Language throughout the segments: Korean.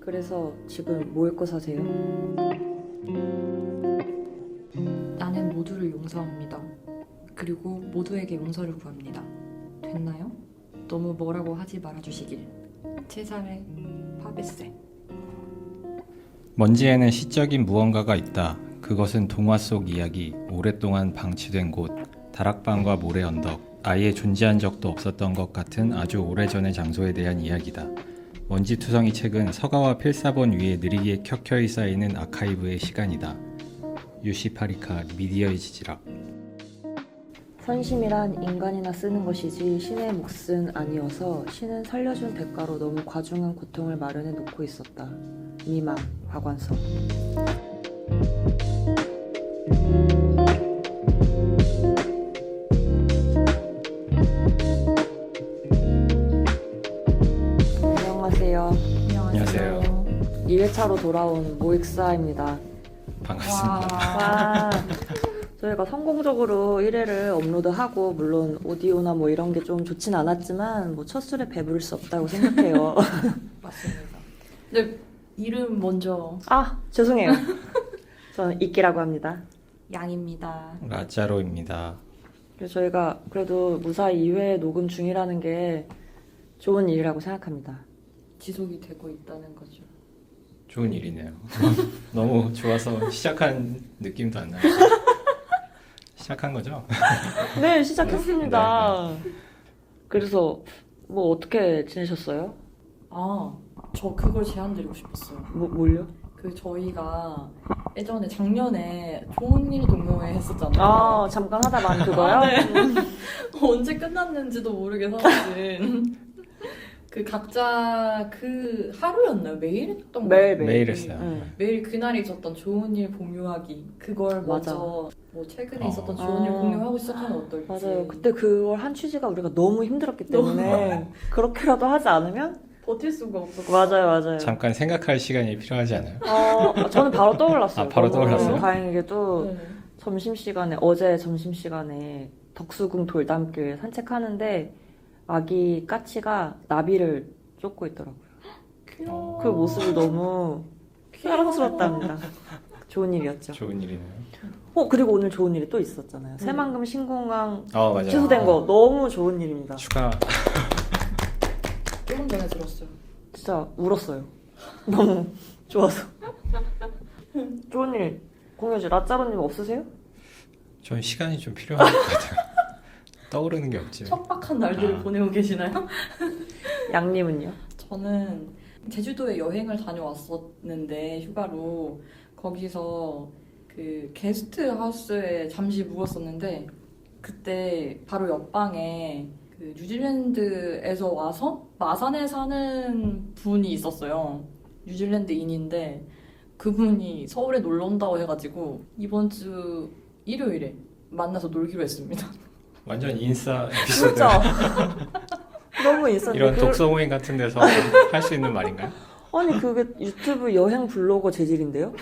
그래서 지금 뭐 읽고 사세요? 나는 모두를 용서합니다. 그리고 모두에게 용서를 구합니다. 됐나요? 너무 뭐라고 하지 말아주시길. 체살의 파베세. 먼지에는 시적인 무언가가 있다. 그것은 동화 속 이야기, 오랫동안 방치된 곳, 다락방과 모래 언덕, 아예 존재한 적도 없었던 것 같은 아주 오래전의 장소에 대한 이야기다. 먼지투성이 책은 서가와 필사본 위에 느리게 켜켜이 쌓이는 아카이브의 시간이다. 유시 파리카 미디어의 지지락. 선심이란 인간이나 쓰는 것이지 신의 몫은 아니어서 신은 살려준 대가로 너무 과중한 고통을 마련해 놓고 있었다. 미망, 박완서. 안녕하세요. 안녕하세요. 2회차로 돌아온 모익사입니다. 반갑습니다. 와, 저희가 성공적으로 1회를 업로드하고 물론 오디오나 뭐 이런 게 좀 좋진 않았지만 뭐 첫 술에 배부를 수 없다고 생각해요. 맞습니다. 근데 이름 먼저 아, 죄송해요. 저는 이끼라고 합니다. 양입니다. 라짜로입니다. 그래서 저희가 그래도 무사히 2회 녹음 중이라는 게 좋은 일이라고 생각합니다. 지속이 되고 있다는 거죠. 좋은 일이네요. 너무 좋아서 시작한 느낌도 안 나요. 시작한 거죠? 네, 시작했습니다. 그래서 뭐 어떻게 지내셨어요? 아, 저 그걸 제안드리고 싶었어요. 뭘요? 그 저희가 예전에 작년에 좋은 일 동호회 했었잖아요. 아, 잠깐 하다 만 그거요? 아, 네. 언제 끝났는지도 모르게 사라진 그 각자 그 하루였나요? 매일 했던 거 매일 했어요. 응. 매일 그날에 있었던 좋은 일 공유하기 그걸 맞아. 먼저 뭐 최근에 있었던 좋은 일 아. 공유하고 시작하면 어떨지. 맞아요. 그때 그걸 한 취지가 우리가 너무 힘들었기 때문에 그렇게라도 하지 않으면 버틸 수가 없었고. 맞아요. 잠깐 생각할 시간이 필요하지 않아요? 저는 바로 떠올랐어요. 아, 바로 너무 떠올랐어요? 다행히도 네. 어제 점심시간에 덕수궁 돌담길 산책하는데 아기 까치가 나비를 쫓고 있더라고요. 귀여워. 그 모습이 너무 사랑스럽답니다. 좋은 일이었죠. 좋은 일이네요. 그리고 오늘 좋은 일이 또 있었잖아요. 새만금 신공항 맞아요. 취소된 거 너무 좋은 일입니다. 축하. 조금 전에 들었어요. 진짜 울었어요. 너무 좋아서. 좋은 일 공유해줘. 라짜로님 없으세요? 전 시간이 좀 필요한 것 같아요. 떠오르는 게 없지. 척박한 날들을 보내고 계시나요? 양님은요? 저는 제주도에 여행을 다녀왔었는데 휴가로 거기서 그 게스트 하우스에 잠시 묵었었는데 그때 바로 옆방에 그 뉴질랜드에서 와서 마산에 사는 분이 있었어요. 뉴질랜드인인데 그분이 서울에 놀러 온다고 해가지고 이번 주 일요일에 만나서 놀기로 했습니다. 완전 인싸 에피소드. 진짜 너무 있었는데 이런 독서 모임 같은 데서 할 수 있는 말인가요? 아니 그게 유튜브 여행 블로거 재질인데요?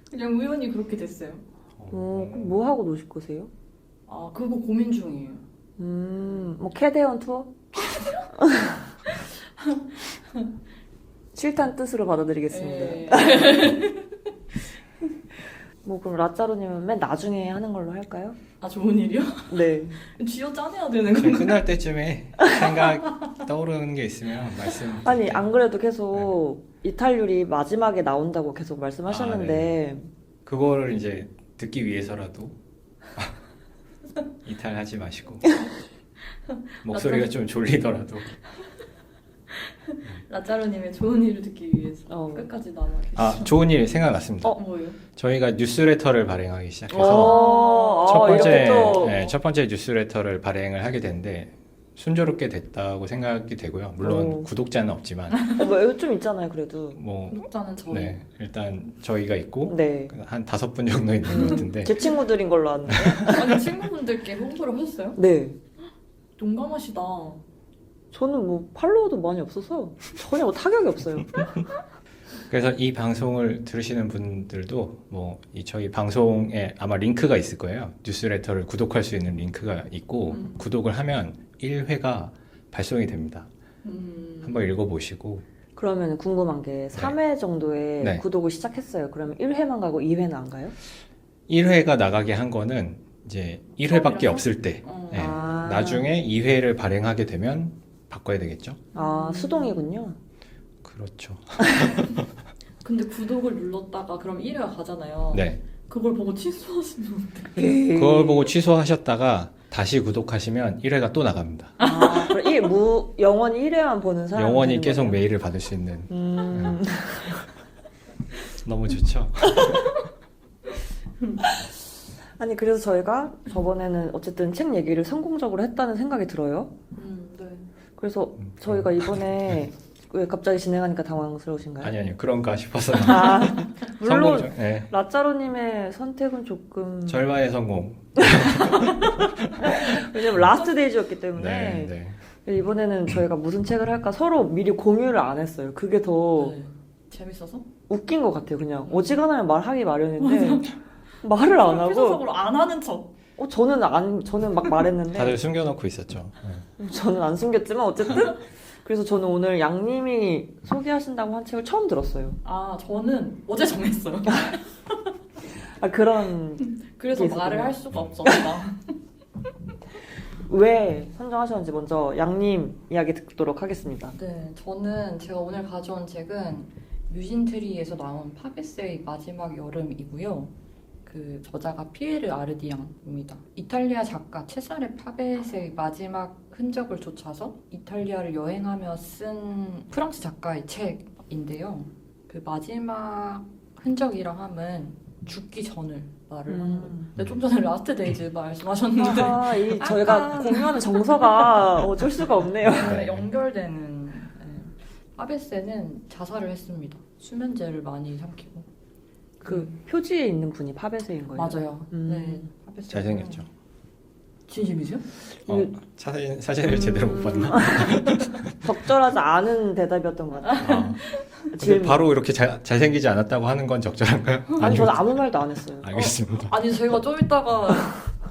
그냥 우연히 그렇게 됐어요. 그럼 뭐 하고 노실 거세요? 아, 그거 고민 중이에요. 뭐 캐대언 투어? 7탄 뜻으로 받아들이겠습니다. 네. 뭐 그럼 라짜로님은 맨 나중에 하는 걸로 할까요? 아, 좋은 일이요? 네. 쥐어 짜내야 되는 건가? 끝날 때쯤에 생각 떠오르는 게 있으면 말씀. 아니 안 그래도 계속 이탈률이 마지막에 나온다고 계속 말씀하셨는데 그거를 이제 듣기 위해서라도 이탈하지 마시고 목소리가 좀 졸리더라도 라짜로님의 좋은 일을 듣기 위해서 끝까지 남아계시죠. 좋은 일 생각났습니다. 뭐요? 저희가 뉴스레터를 발행하기 시작해서 이렇게 또 첫 번째 뉴스레터를 발행을 하게 됐는데 순조롭게 됐다고 생각이 되고요. 물론 구독자는 없지만 뭐 이거 좀 있잖아요 그래도. 뭐 구독자는 저. 네, 일단 저희가 있고 네. 한 5분 정도 있는 것 같은데 제 친구들인 걸로 아는데. 아니, 친구분들께 홍보를 하셨어요? 네. 용감하시다. 저는 뭐 팔로워도 많이 없어서 전혀 뭐 타격이 없어요. 그래서 이 방송을 들으시는 분들도 뭐 이 저희 방송에 아마 링크가 있을 거예요. 뉴스레터를 구독할 수 있는 링크가 있고 구독을 하면 1회가 발송이 됩니다. 한번 읽어보시고 그러면 궁금한 게 3회 정도에 네. 구독을 시작했어요. 그러면 1회만 가고 2회는 안 가요? 1회가 나가게 한 거는 이제 1회밖에 처음이라서? 없을 때. 네. 아. 나중에 2회를 발행하게 되면 바꿔야 되겠죠? 아, 수동이군요. 그렇죠. 근데 구독을 눌렀다가 그럼 1회가 가잖아요. 네. 그걸 보고 취소하시면 어떡해. 그걸 보고 취소하셨다가 다시 구독하시면 1회가 또 나갑니다. 아, 그럼 영원히 1회만 보는 사람 영원히 계속 메일을 받을 수 있는. 너무 좋죠? 아니 그래서 저희가 저번에는 어쨌든 책 얘기를 성공적으로 했다는 생각이 들어요. 네. 그래서 저희가 이번에 왜 갑자기 진행하니까 당황스러우신가요? 아니요. 그런가 싶어서. 아, 물론 성공적- 네. 라짜로님의 선택은 조금 절반의 성공. 왜냐면 라스트 데이즈였기 때문에 네, 네. 이번에는 저희가 무슨 책을 할까 서로 미리 공유를 안 했어요. 그게 더 네. 재밌어서? 웃긴 것 같아요. 그냥 어지간하면 말하기 마련인데 말을 안 하고 피서적으로 안 하는 척. 저는 막 말했는데 다들 숨겨놓고 있었죠. 네. 저는 안 숨겼지만 어쨌든 그래서 저는 오늘 양님이 소개하신다고 한 책을 처음 들었어요. 아, 저는 어제 정했어요. 아 그런 그래서 그게 말을 있었구나. 할 수가 없었다. 왜 선정하셨는지 먼저 양님 이야기 듣도록 하겠습니다. 네, 저는 제가 오늘 가져온 책은 뮤진트리에서 나온 파베스의 마지막 여름이고요. 그 저자가 피에르 아르디앙입니다. 이탈리아 작가 체사레 파베스의 마지막 흔적을 쫓아서 이탈리아를 여행하며 쓴 프랑스 작가의 책인데요. 그 마지막 흔적이라 함은 죽기 전을 말을 하는 거예요. 근데 좀 전에 라스트 데이즈 말씀하셨는데 아하, 저희가 공유하는 정서가 어쩔 수가 없네요. 네, 연결되는 파베세는 자살을 했습니다. 수면제를 많이 삼키고. 그 표지에 있는 분이 파베세인 거예요. 맞아요. 네, 파베세. 잘생겼죠. 진심이세요? 사진을 제대로 못 봤나? 적절하지 않은 대답이었던 것 같아요. 아, 근데 질문. 바로 이렇게 잘생기지 않았다고 하는 건 적절한가요? 아니 저는 아무 말도 안 했어요. 알겠습니다. 아니 제가 좀 이따가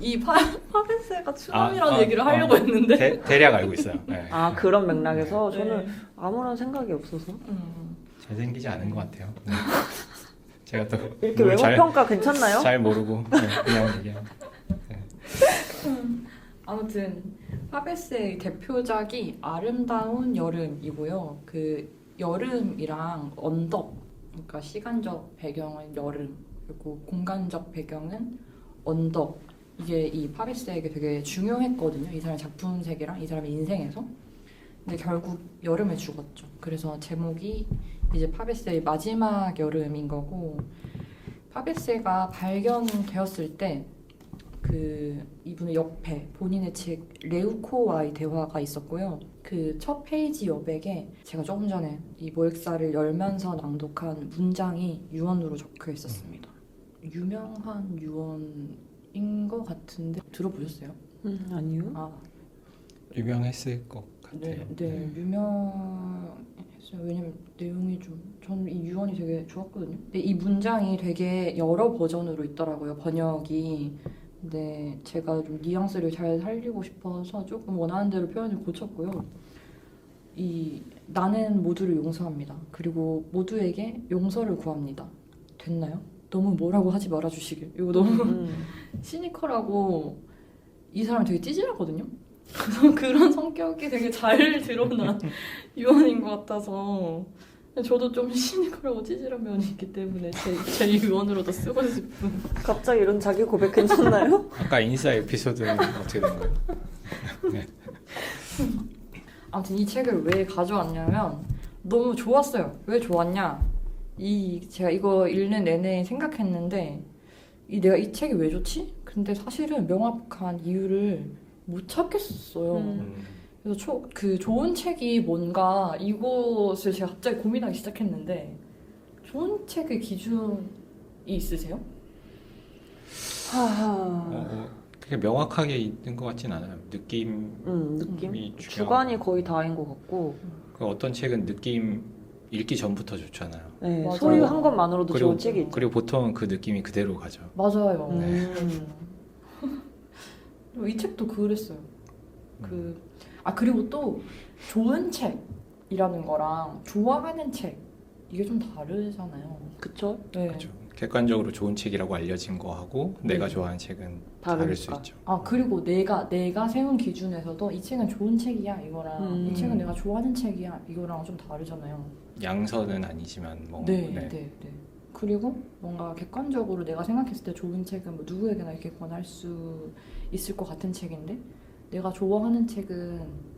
이 파베세가 추남이라는 얘기를 하려고 아. 했는데. 대략 알고 있어요. 네. 아 그런 맥락에서 저는 네. 아무런 생각이 없어서 잘생기지 않은 것 같아요. 네. 제가 또 이렇게 뭘 외모 평가 괜찮나요? 잘 모르고 그냥 얘기하고. 아무튼 파베세의 대표작이 아름다운 여름이고요. 그 여름이랑 언덕, 그러니까 시간적 배경은 여름, 그리고 공간적 배경은 언덕. 이게 이 파베세에게 되게 중요했거든요. 이 사람 작품 세계랑 이 사람의 인생에서. 근데 결국 여름에 죽었죠. 그래서 제목이 이제 파베세의 마지막 여름인 거고, 파베세가 발견되었을 때 그 이분의 옆에 본인의 책 레우코와의 대화가 있었고요. 그 첫 페이지 여백에 제가 조금 전에 이 모액사를 열면서 낭독한 문장이 유언으로 적혀 있었습니다. 유명한 유언인 것 같은데 들어보셨어요? 아니요. 아, 유명했을 것 같아요. 네, 유명했어요. 왜냐면 내용이 저는 이 유언이 되게 좋았거든요. 근데 이 문장이 되게 여러 버전으로 있더라고요, 번역이. 근데 제가 좀 뉘앙스를 잘 살리고 싶어서 조금 원하는 대로 표현을 고쳤고요. 나는 모두를 용서합니다. 그리고 모두에게 용서를 구합니다. 됐나요? 너무 뭐라고 하지 말아주시길. 이거 너무 시니컬하고 이 사람이 되게 찌질하거든요. 그래서 그런 성격이 되게 잘 드러난 유언인 것 같아서 저도 좀 시니컬하고 찌질한 면이 있기 때문에 제 유언으로도 쓰고 싶은. 갑자기 이런 자기 고백 괜찮나요? 아까 인싸 에피소드는 어떻게 된 거예요? 네. 아무튼 이 책을 왜 가져왔냐면 너무 좋았어요. 왜 좋았냐? 제가 이거 읽는 내내 생각했는데 내가 이 책이 왜 좋지? 근데 사실은 명확한 이유를 못 찾겠어요. 그래서 그 좋은 책이 뭔가 이것을 제가 갑자기 고민하기 시작했는데 좋은 책의 기준이 있으세요? 그게 명확하게 있는 것 같진 않아요. 느낌이 느낌? 중요하고. 주관이 거의 다인 것 같고 그 어떤 책은 느낌 읽기 전부터 좋잖아요. 네, 맞아요. 소유한 것만으로도 그리고 좋은 책이 있죠. 그리고 보통 그 느낌이 그대로 가죠. 맞아요. 이 책도 그랬어요. 그리고 또 좋은 책 책이라는 거랑 좋아하는 책 이게 좀 다르잖아요. 그쵸? 네. 그렇죠. 객관적으로 좋은 책이라고 알려진 거하고 내가 네. 좋아하는 책은 다를 수 다르니까. 있죠. 아 그리고 내가 세운 기준에서도 이 책은 좋은 책이야 이거랑 이 책은 내가 좋아하는 책이야 이거랑 좀 다르잖아요. 양서는 아니지만 뭐 네. 그리고 뭔가 객관적으로 내가 생각했을 때 좋은 책은 뭐 누구에게나 이렇게 권할 수 있을 것 같은 책인데 내가 좋아하는 책은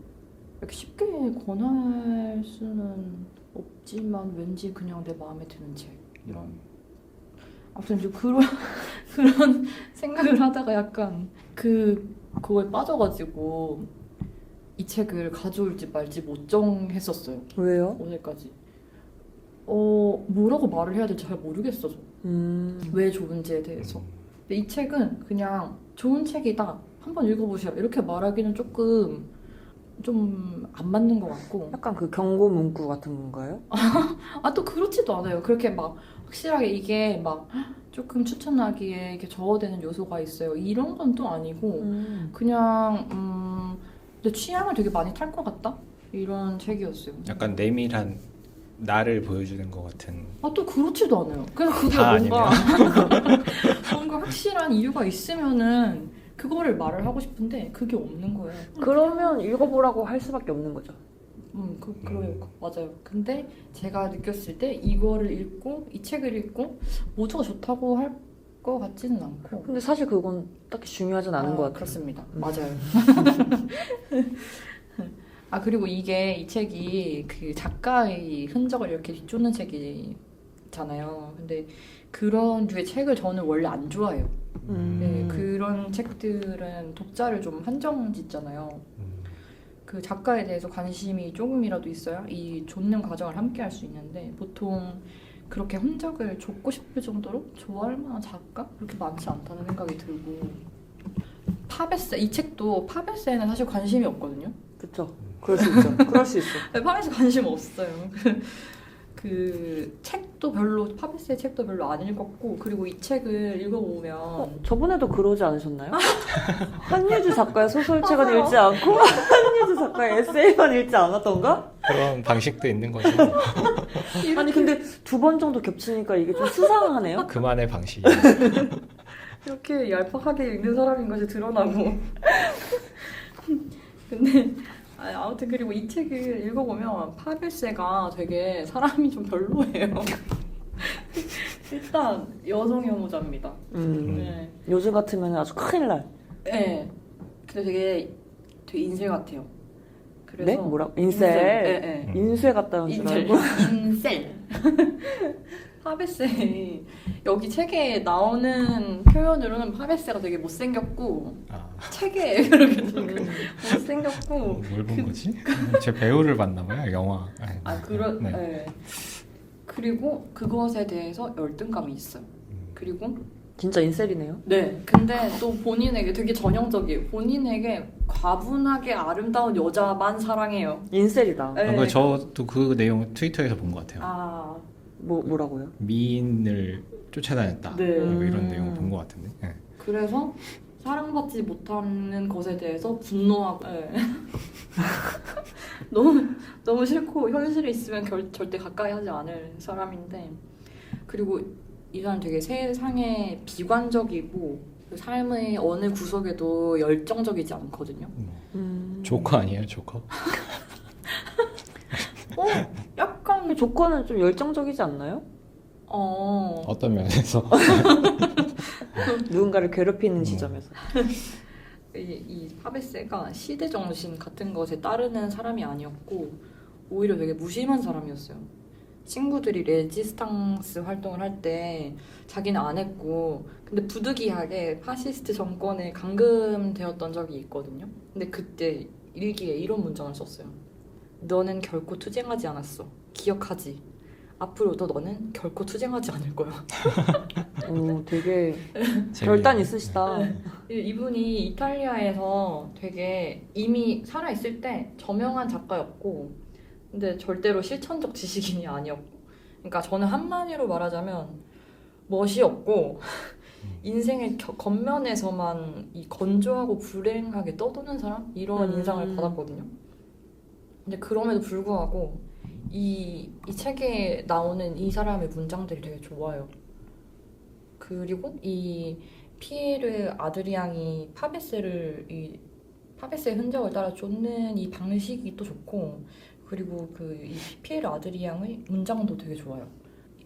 이렇게 쉽게 권할 수는 없지만 왠지 그냥 내 마음에 드는 책 이런. 아무튼 좀 그런 생각을 하다가 약간 그거에 빠져가지고 이 책을 가져올지 말지 못 정했었어요. 왜요? 오늘까지. 뭐라고 말을 해야 될지 잘 모르겠어. 저. 왜 좋은지에 대해서. 근데 이 책은 그냥 좋은 책이다. 한번 읽어보세요. 이렇게 말하기는 조금 좀 안 맞는 것 같고. 약간 그 경고 문구 같은 건가요? 또 그렇지도 않아요. 그렇게 막 확실하게 이게 막 조금 추천하기에 이렇게 저어되는 요소가 있어요. 이런 건 또 아니고 그냥 내 취향을 되게 많이 탈 것 같다? 이런 책이었어요. 약간 내밀한 나를 보여주는 것 같은. 또 그렇지도 않아요. 그냥 그게 다 뭔가 뭔가 확실한 이유가 있으면은 그거를 말을 하고 싶은데 그게 없는 거예요. 그러면 읽어보라고 할 수밖에 없는 거죠. 그래요. 맞아요. 근데 제가 느꼈을 때 이거를 읽고 이 책을 읽고 모두가 좋다고 할 것 같지는 않고. 근데 사실 그건 딱히 중요하진 않은 것 같아요. 그렇습니다. 맞아요. 그리고 이 책이 그 작가의 흔적을 이렇게 뒤쫓는 책이잖아요. 근데 그런 류의 책을 저는 원래 안 좋아해요. 네, 그런 책들은 독자를 좀 한정짓잖아요. 그 작가에 대해서 관심이 조금이라도 있어야 이 좇는 과정을 함께 할 수 있는데 보통 그렇게 흔적을 좇고 싶을 정도로 좋아할 만한 작가? 그렇게 많지 않다는 생각이 들고 파베세, 이 책도 파베세에는 사실 관심이 없거든요. 그쵸. 그럴 수 있죠. 그럴 수 있어. 파베세 관심 없어요. 그 책도 파베스의 책도 별로 안 읽었고 그리고 이 책을 읽어보면 저번에도 그러지 않으셨나요? 한유주 작가의 소설책은 맞아요. 읽지 않고 한유주 작가의 에세이만 읽지 않았던가? 그런 방식도 있는 거죠. 아니 근데 2번 정도 겹치니까 이게 좀 수상하네요. 그만의 방식. 이렇게 얄팍하게 읽는 사람인 것이 드러나고 근데 아무튼 그리고 이 책을 읽어보면 파베세가 되게 사람이 좀 별로예요. 일단 여성 혐오자입니다. 네. 요즘 같으면 아주 큰일 날. 네. 근데 되게 인쇄 같아요. 그래서 네? 뭐라고? 인셀. 네. 인쇄 같다는 줄 알고. 인셀. 파베세 여기 책에 나오는 표현으로는 파베세가 되게 못생겼고 책에 그렇게 되게 못생겼고 뭘 본 거지? 제 배우를 봤나 봐요. 영화. 네. 네. 그리고 그것에 대해서 열등감이 있어요. 그리고 진짜 인셀이네요. 네. 근데 또 본인에게 되게 전형적이에요. 본인에게 과분하게 아름다운 여자만 사랑해요. 인셀이다. 네. 저도 그 내용 트위터에서 본 것 같아요. 뭐라고요? 미인을 쫓아다녔다. 네. 뭐 이런 내용을 본 것 같은데. 네. 그래서 사랑받지 못하는 것에 대해서 분노하고 너무 싫고 현실에 있으면 절대 가까이 하지 않을 사람인데 그리고 이 사람 되게 세상에 비관적이고 그 삶의 어느 구석에도 열정적이지 않거든요. 조커 아니에요, 조커? 약간 조커는 좀 열정적이지 않나요? 어떤 면에서? 누군가를 괴롭히는 지점에서. 이 파베세가 시대 정신 같은 것에 따르는 사람이 아니었고 오히려 되게 무심한 사람이었어요. 친구들이 레지스탕스 활동을 할 때 자기는 안 했고 근데 부득이하게 파시스트 정권에 감금되었던 적이 있거든요. 근데 그때 일기에 이런 문장을 썼어요. 너는 결코 투쟁하지 않았어. 기억하지. 앞으로도 너는 결코 투쟁하지 않을 거야. 되게 결단 있으시다. 이분이 이탈리아에서 되게 이미 살아있을 때 저명한 작가였고 근데 절대로 실천적 지식인이 아니었고 그러니까 저는 한마디로 말하자면 멋이 없고 인생의 겉면에서만 이 건조하고 불행하게 떠도는 사람? 이런 인상을 받았거든요. 근데 그럼에도 불구하고 이 책에 나오는 이 사람의 문장들이 되게 좋아요. 그리고 이 피에르 아드리앙이 파베스의 흔적을 따라 쫓는 이 방식이 또 좋고, 그리고 이 피에르 아드리앙의 문장도 되게 좋아요.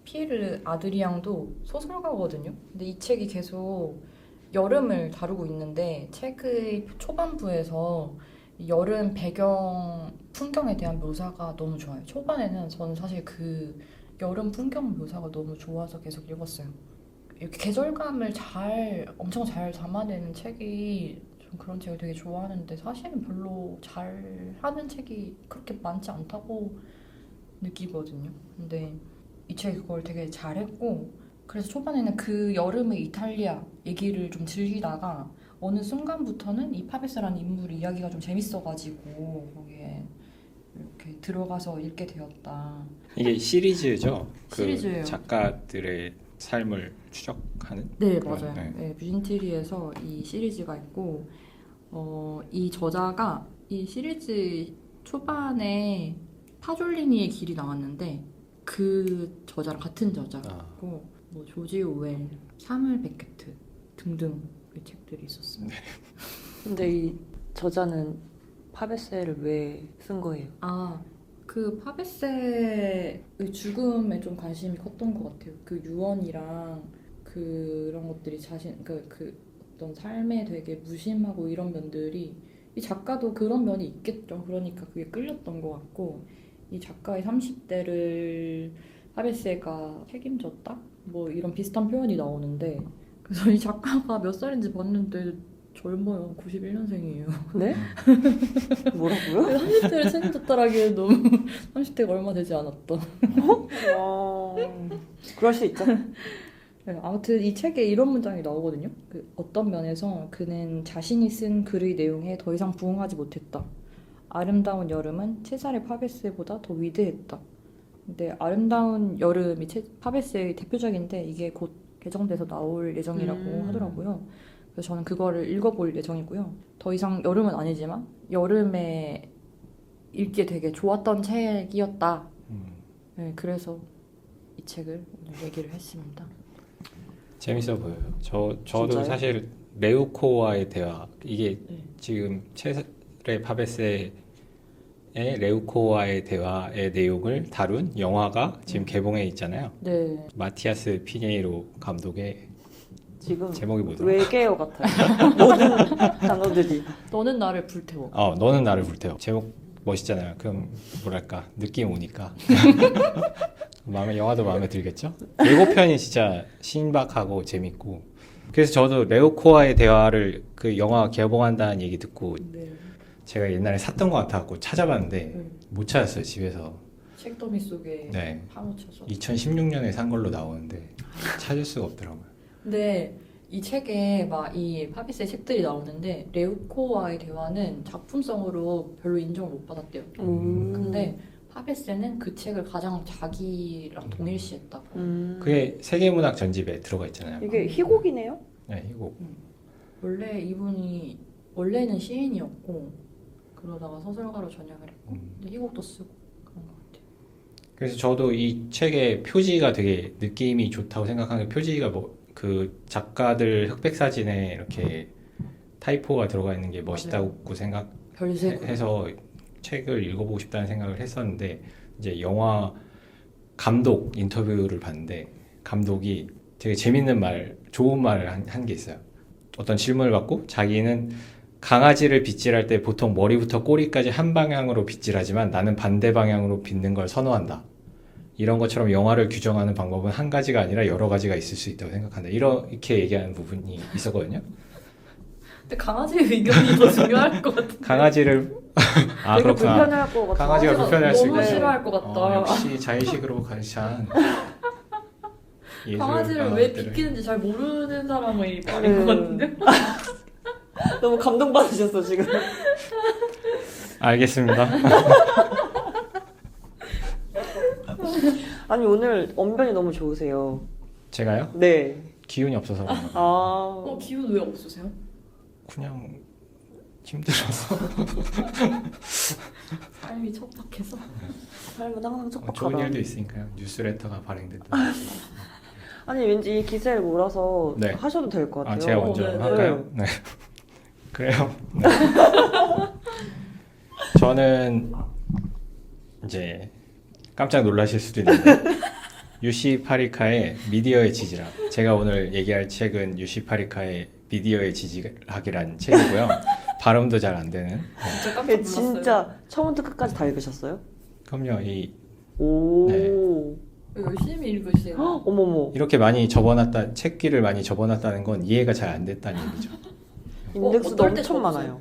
피에르 아드리앙도 소설가거든요. 근데 이 책이 계속 여름을 다루고 있는데 책의 초반부에서 여름 배경 풍경에 대한 묘사가 너무 좋아요. 초반에는 저는 사실 그 여름 풍경 묘사가 너무 좋아서 계속 읽었어요. 이렇게 계절감을 엄청 잘 담아내는 책이, 좀 그런 책을 되게 좋아하는데 사실은 별로 잘 하는 책이 그렇게 많지 않다고 느끼거든요. 근데 이 책이 그걸 되게 잘했고, 그래서 초반에는 그 여름의 이탈리아 얘기를 좀 즐기다가 어느 순간부터는 이 파베스라는 인물 이야기가 좀 재밌어가지고 거기에 이렇게 들어가서 읽게 되었다. 이게 시리즈죠? 시리즈예요. 작가들의 삶을 추적하는? 네, 그런, 맞아요. 네. 네, 뮤진트리에서 이 시리즈가 있고, 이 저자가 이 시리즈 초반에 파졸리니의 길이 나왔는데 그 저자랑 같은 저자고, 뭐 조지 오웰, 사무엘 베케트 등등의 책들이 있었습니다. 근데 이 저자는 파베세를 왜 쓴 거예요? 그 파베세의 죽음에 좀 관심이 컸던 것 같아요. 그 유언이랑 그런 것들이 그 어떤 삶에 되게 무심하고 이런 면들이, 이 작가도 그런 면이 있겠죠. 그러니까 그게 끌렸던 것 같고, 이 작가의 30대를 파베세가 책임졌다? 뭐 이런 비슷한 표현이 나오는데, 그래서 이 작가가 몇 살인지 봤는데 젊어요. 91년생이에요. 네? 뭐라고요? 30대를 책임졌다라기엔 너무 30대가 얼마 되지 않았다. 그럴 수 있죠. 네, 아무튼 이 책에 이런 문장이 나오거든요. 어떤 면에서 그는 자신이 쓴 글의 내용에 더 이상 부응하지 못했다. 아름다운 여름은 체사레 파베스보다 더 위대했다. 근데 아름다운 여름이 파베스의 대표작인데 이게 곧 개정돼서 나올 예정이라고 하더라고요. 그래서 저는 그거를 읽어볼 예정이고요. 더 이상 여름은 아니지만 여름에 읽기에 되게 좋았던 책이었다. 네, 그래서 이 책을 오늘 얘기를 했습니다. 재밌어 보여요. 저도 진짜요? 사실 레우코와의 대화, 이게 네. 지금 체사레 파베세의 레우코와의 대화의 내용을 다룬 영화가 지금 개봉해 있잖아요. 네. 마티아스 피네이로 감독의, 지금 제목이 뭐더라? 외계어 같아요. 모든 단어들이. 너는 나를 불태워. 너는 나를 불태워. 제목 멋있잖아요. 그럼 뭐랄까 느낌 오니까 영화도 마음에 들겠죠? 예고편이 진짜 신박하고 재밌고, 그래서 저도 레오코와의 대화를 그 영화 개봉한다는 얘기 듣고 네. 제가 옛날에 샀던 것 같아갖고 찾아봤는데 못 찾았어요, 집에서. 책더미 속에 네. 파묻혀서. 2016년에 산 걸로 나오는데 찾을 수가 없더라고요. 근데 이 책에 막 이 파비스의 책들이 나오는데 레우코와의 대화는 작품성으로 별로 인정을 못 받았대요. 근데 파베스는 그 책을 가장 자기랑 동일시했다고. 그게 세계문학 전집에 들어가 있잖아요. 이게 희곡이네요? 네, 이거. 원래 이분이 원래는 시인이었고 그러다가 소설가로 전향을 했고 근데 희곡도 쓰고 그런 것 같아요. 그래서 저도 이 책의 표지가 되게 느낌이 좋다고 생각하는 게, 표지가 그 작가들 흑백 사진에 이렇게 타이포가 들어가 있는 게 멋있다고 별색. 생각해서 책을 읽어보고 싶다는 생각을 했었는데, 이제 영화 감독 인터뷰를 봤는데 감독이 되게 재밌는 좋은 말을 한 게 있어요. 어떤 질문을 받고 자기는 강아지를 빗질할 때 보통 머리부터 꼬리까지 한 방향으로 빗질하지만 나는 반대 방향으로 빗는 걸 선호한다. 이런 것처럼 영화를 규정하는 방법은 한 가지가 아니라 여러 가지가 있을 수 있다고 생각한다. 이렇게 얘기하는 부분이 있었거든요. 근데 강아지의 의견이 더 중요할 것 같은데. 강아지를 되게 그렇구나. 불편할 것 같아요. 강아지가 불편할 수 너무 있고. 싫어할 것 같다. 역시 자의식으로 가르친 강아지를 왜 비키는지 잘 모르는 사람의 말인 것 같은데. 너무 감동받으셨어 지금. 알겠습니다. 아니 오늘 언변이 너무 좋으세요. 제가요? 네. 기운이 없어서 그런가 봐요. 기운 왜 없으세요? 그냥 힘들어서 삶이 척박해서. 삶은 항상 척박하다. 좋은 일도 있으니까요. 뉴스레터가 발행된다. 아니 왠지 이 기세를 몰아서 네. 하셔도 될 것 같아요. 아, 제가 먼저 네, 네. 할까요? 네. 그래요. 네. 저는 이제 깜짝 놀라실 수도 있는데 유시 파리카의 미디어의 지질학. 제가 오늘 얘기할 책은 유시 파리카의 미디어의 지질학이라는 책이고요. 발음도 잘 안 되는. 진짜 깜짝 이게 놀랐어요. 진짜 처음부터 끝까지 다 읽으셨어요? 그럼요. 오. 네. 열심히 읽으시는. 헉, 어머머. 이렇게 많이 접어놨다 책기를 많이 접어놨다는 건 이해가 잘 안 됐다는 얘기죠. 인덱스도 어떨 때 엄청 접으세요? 많아요.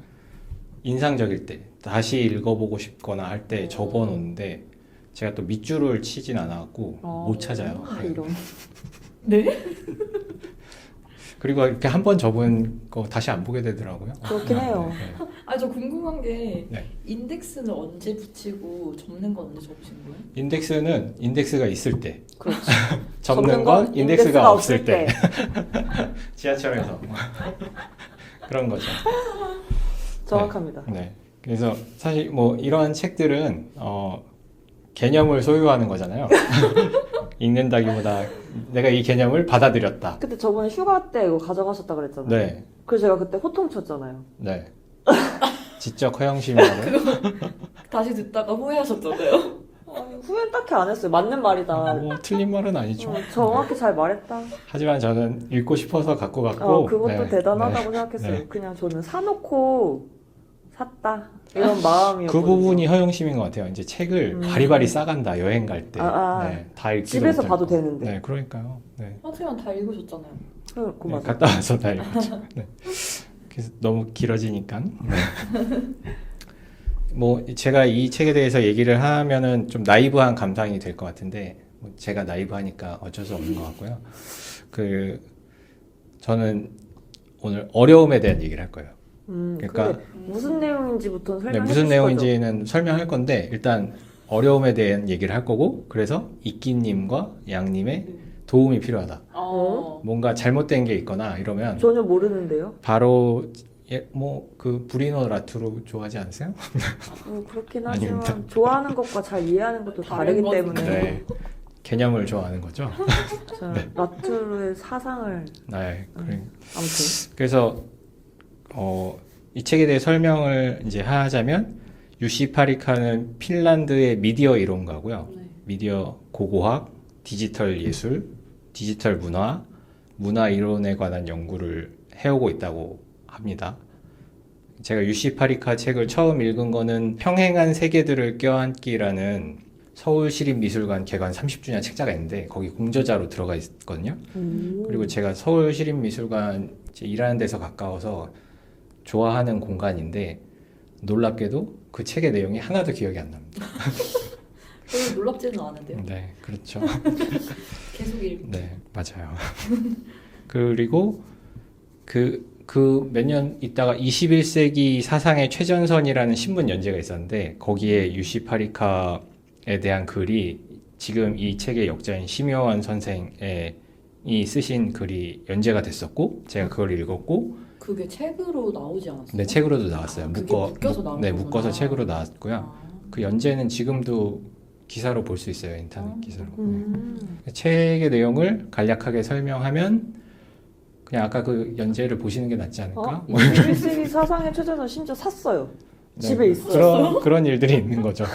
인상적일 때 다시 읽어보고 싶거나 할 때 접어놓는데 제가 또 밑줄을 치진 않았고 못 찾아요. 아, 이런. 네? 그리고 이렇게 한 번 접은 거 다시 안 보게 되더라고요. 그렇긴 해요. 네. 아, 저 궁금한 게 네. 인덱스는 언제 붙이고 접는 건 언제 접으신 거예요? 인덱스는 인덱스가 있을 때, 그렇지. 접는 건 인덱스가 없을 때. 지하철에서 그런 거죠. 정확합니다. 네. 그래서 사실 뭐 이런 책들은 개념을 소유하는 거잖아요. 읽는다기보다 내가 이 개념을 받아들였다. 그때 저번에 휴가 때 이거 가져가셨다 그랬잖아요. 네, 그래서 제가 그때 호통쳤잖아요. 네. 지적 허영심이라는. 다시 듣다가 후회하셨잖아요. 아니, 후회는 딱히 안 했어요. 맞는 말이다. 뭐 틀린 말은 아니죠. 정확히 잘 말했다. 하지만 저는 읽고 싶어서 갖고 갔고. 그것도 네, 대단하다고 네, 생각했어요. 네. 그냥 저는 사놓고 샀다. 이런 마음이었거든요. 그 부분이 허영심인 것 같아요. 이제 책을 바리바리 싸간다 여행 갈 때. 네, 다 읽지 집에서 못할 봐도 거. 되는데. 네, 그러니까요. 네. 하지만 다 읽으셨잖아요. 그 네, 맞아. 갔다 와서 다 읽었죠. 네. 그래서 너무 길어지니까. 네. 뭐 제가 이 책에 대해서 얘기를 하면은 좀 나이브한 감상이 될 것 같은데 뭐 제가 나이브하니까 어쩔 수 없는 것 같고요. 저는 오늘 어려움에 대한 얘기를 할 거예요. 그러니까 근데 무슨 내용인지부터 네, 설명해 무슨 주실 내용인지는 설명할 건데 일단 어려움에 대한 얘기를 할 거고 그래서 이끼님과 양님의 도움이 필요하다. 뭔가 잘못된 게 있거나 이러면 거죠? 전혀 모르는데요. 바로 뭐 그 브리노 라투로 좋아하지 않으세요? 그렇긴 아닙니다. 하지만 좋아하는 것과 잘 이해하는 것도 다르기 다른 때문에 네. 개념을 좋아하는 거죠. 저는 라투르의 사상을 네. 아무튼 그래서 이 책에 대해 설명을 이제 하자면 유시 파리카는 핀란드의 미디어 이론가고요. 네. 미디어 고고학, 디지털 예술, 디지털 문화, 문화 이론에 관한 연구를 해오고 있다고 합니다. 제가 유시 파리카 책을 처음 읽은 거는 평행한 세계들을 껴안기라는 서울시립미술관 개관 30주년 책자가 있는데 거기 공저자로 들어가 있거든요. 그리고 제가 서울시립미술관 일하는 데서 가까워서 좋아하는 공간인데 놀랍게도 그 책의 내용이 하나도 기억이 안 납니다. 별로 놀랍지는 않은데요. 네, 그렇죠. 계속 읽고. 네, 맞아요. 그리고 그 몇 년 있다가 21세기 사상의 최전선이라는 신문 연재가 있었는데 거기에 유시 파리카에 대한 글이 지금 이 책의 역자인 심효원 선생이 쓰신 글이 연재가 됐었고 제가 그걸 읽었고 그게 책으로 나오지 않았어요? 네, 책으로도 나왔어요. 그게 묶여서 나온 네, 거구나. 묶어서 책으로 나왔고요. 아. 그 연재는 지금도 기사로 볼 수 있어요. 인터넷 기사로. 음. 네. 책의 내용을 간략하게 설명하면 그냥 아까 그 연재를 보시는 게 낫지 않을까? 21세기 사상의 최전선 심지어 샀어요. 네, 집에 있어요. 그런 일들이 있는 거죠.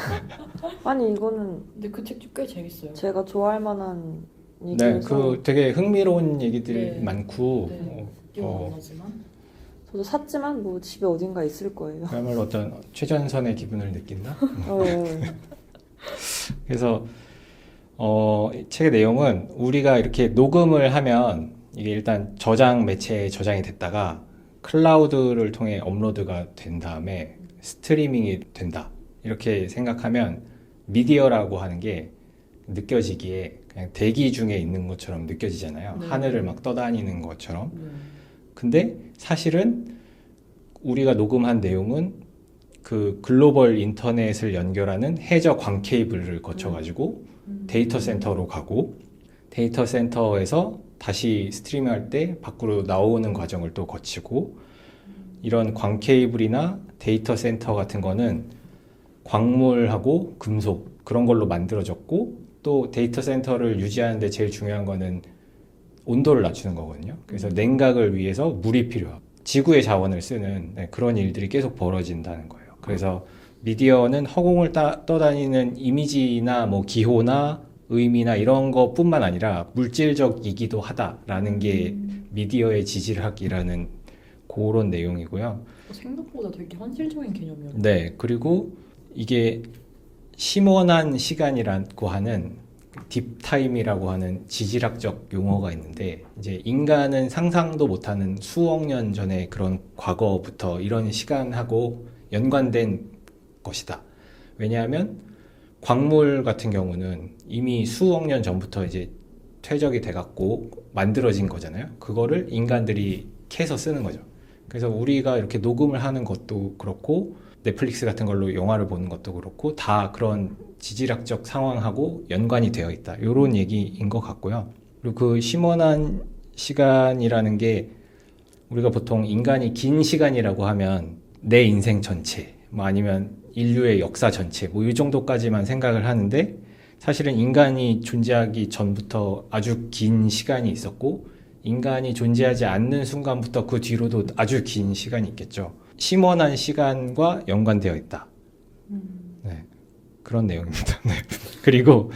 아니 이거는 근데 그 책도 꽤 재밌어요. 제가 좋아할 만한 네, 얘기여서 그 되게 흥미로운 얘기들이 네. 많고 네. 기억 안 나지만. 저도 샀지만 뭐 집에 어딘가 있을 거예요. 그야말로 어떤 최전선의 기분을 느낀다. 네. 그래서 이 책의 내용은 우리가 이렇게 녹음을 하면 이게 일단 저장 매체에 저장이 됐다가 클라우드를 통해 업로드가 된 다음에 스트리밍이 된다. 이렇게 생각하면 미디어라고 하는 게 느껴지기에 그냥 대기 중에 있는 것처럼 느껴지잖아요. 네. 하늘을 막 떠다니는 것처럼. 근데 사실은 우리가 녹음한 내용은 그 글로벌 인터넷을 연결하는 해저 광 케이블을 거쳐가지고 데이터 센터로 가고 데이터 센터에서 다시 스트리밍할 때 밖으로 나오는 과정을 또 거치고 이런 광 케이블이나 데이터 센터 같은 거는 광물하고 금속 그런 걸로 만들어졌고 또 데이터 센터를 유지하는데 제일 중요한 거는 온도를 낮추는 거거든요. 그래서 냉각을 위해서 물이 필요하고 지구의 자원을 쓰는 그런 일들이 계속 벌어진다는 거예요. 그래서 미디어는 허공을 떠다니는 이미지나 뭐 기호나 의미나 이런 것뿐만 아니라 물질적이기도 하다라는 게 미디어의 지질학이라는 그런 내용이고요. 생각보다 되게 현실적인 개념이었네요. 네, 그리고 이게 심원한 시간이라고 하는 딥타임이라고 하는 지질학적 용어가 있는데 이제 인간은 상상도 못하는 수억 년 전의 그런 과거부터 이런 시간하고 연관된 것이다. 왜냐하면 광물 같은 경우는 이미 수억 년 전부터 이제 퇴적이 돼갖고 만들어진 거잖아요. 그거를 인간들이 캐서 쓰는 거죠. 그래서 우리가 이렇게 녹음을 하는 것도 그렇고 넷플릭스 같은 걸로 영화를 보는 것도 그렇고 다 그런 지질학적 상황하고 연관이 되어 있다. 이런 얘기인 것 같고요. 그리고 그 심원한 시간이라는 게 우리가 보통 인간이 긴 시간이라고 하면 내 인생 전체 뭐 아니면 인류의 역사 전체 뭐 이 정도까지만 생각을 하는데 사실은 인간이 존재하기 전부터 아주 긴 시간이 있었고 인간이 존재하지 않는 순간부터 그 뒤로도 아주 긴 시간이 있겠죠. 심원한 시간과 연관되어 있다. 네, 그런 내용입니다. 네. 그리고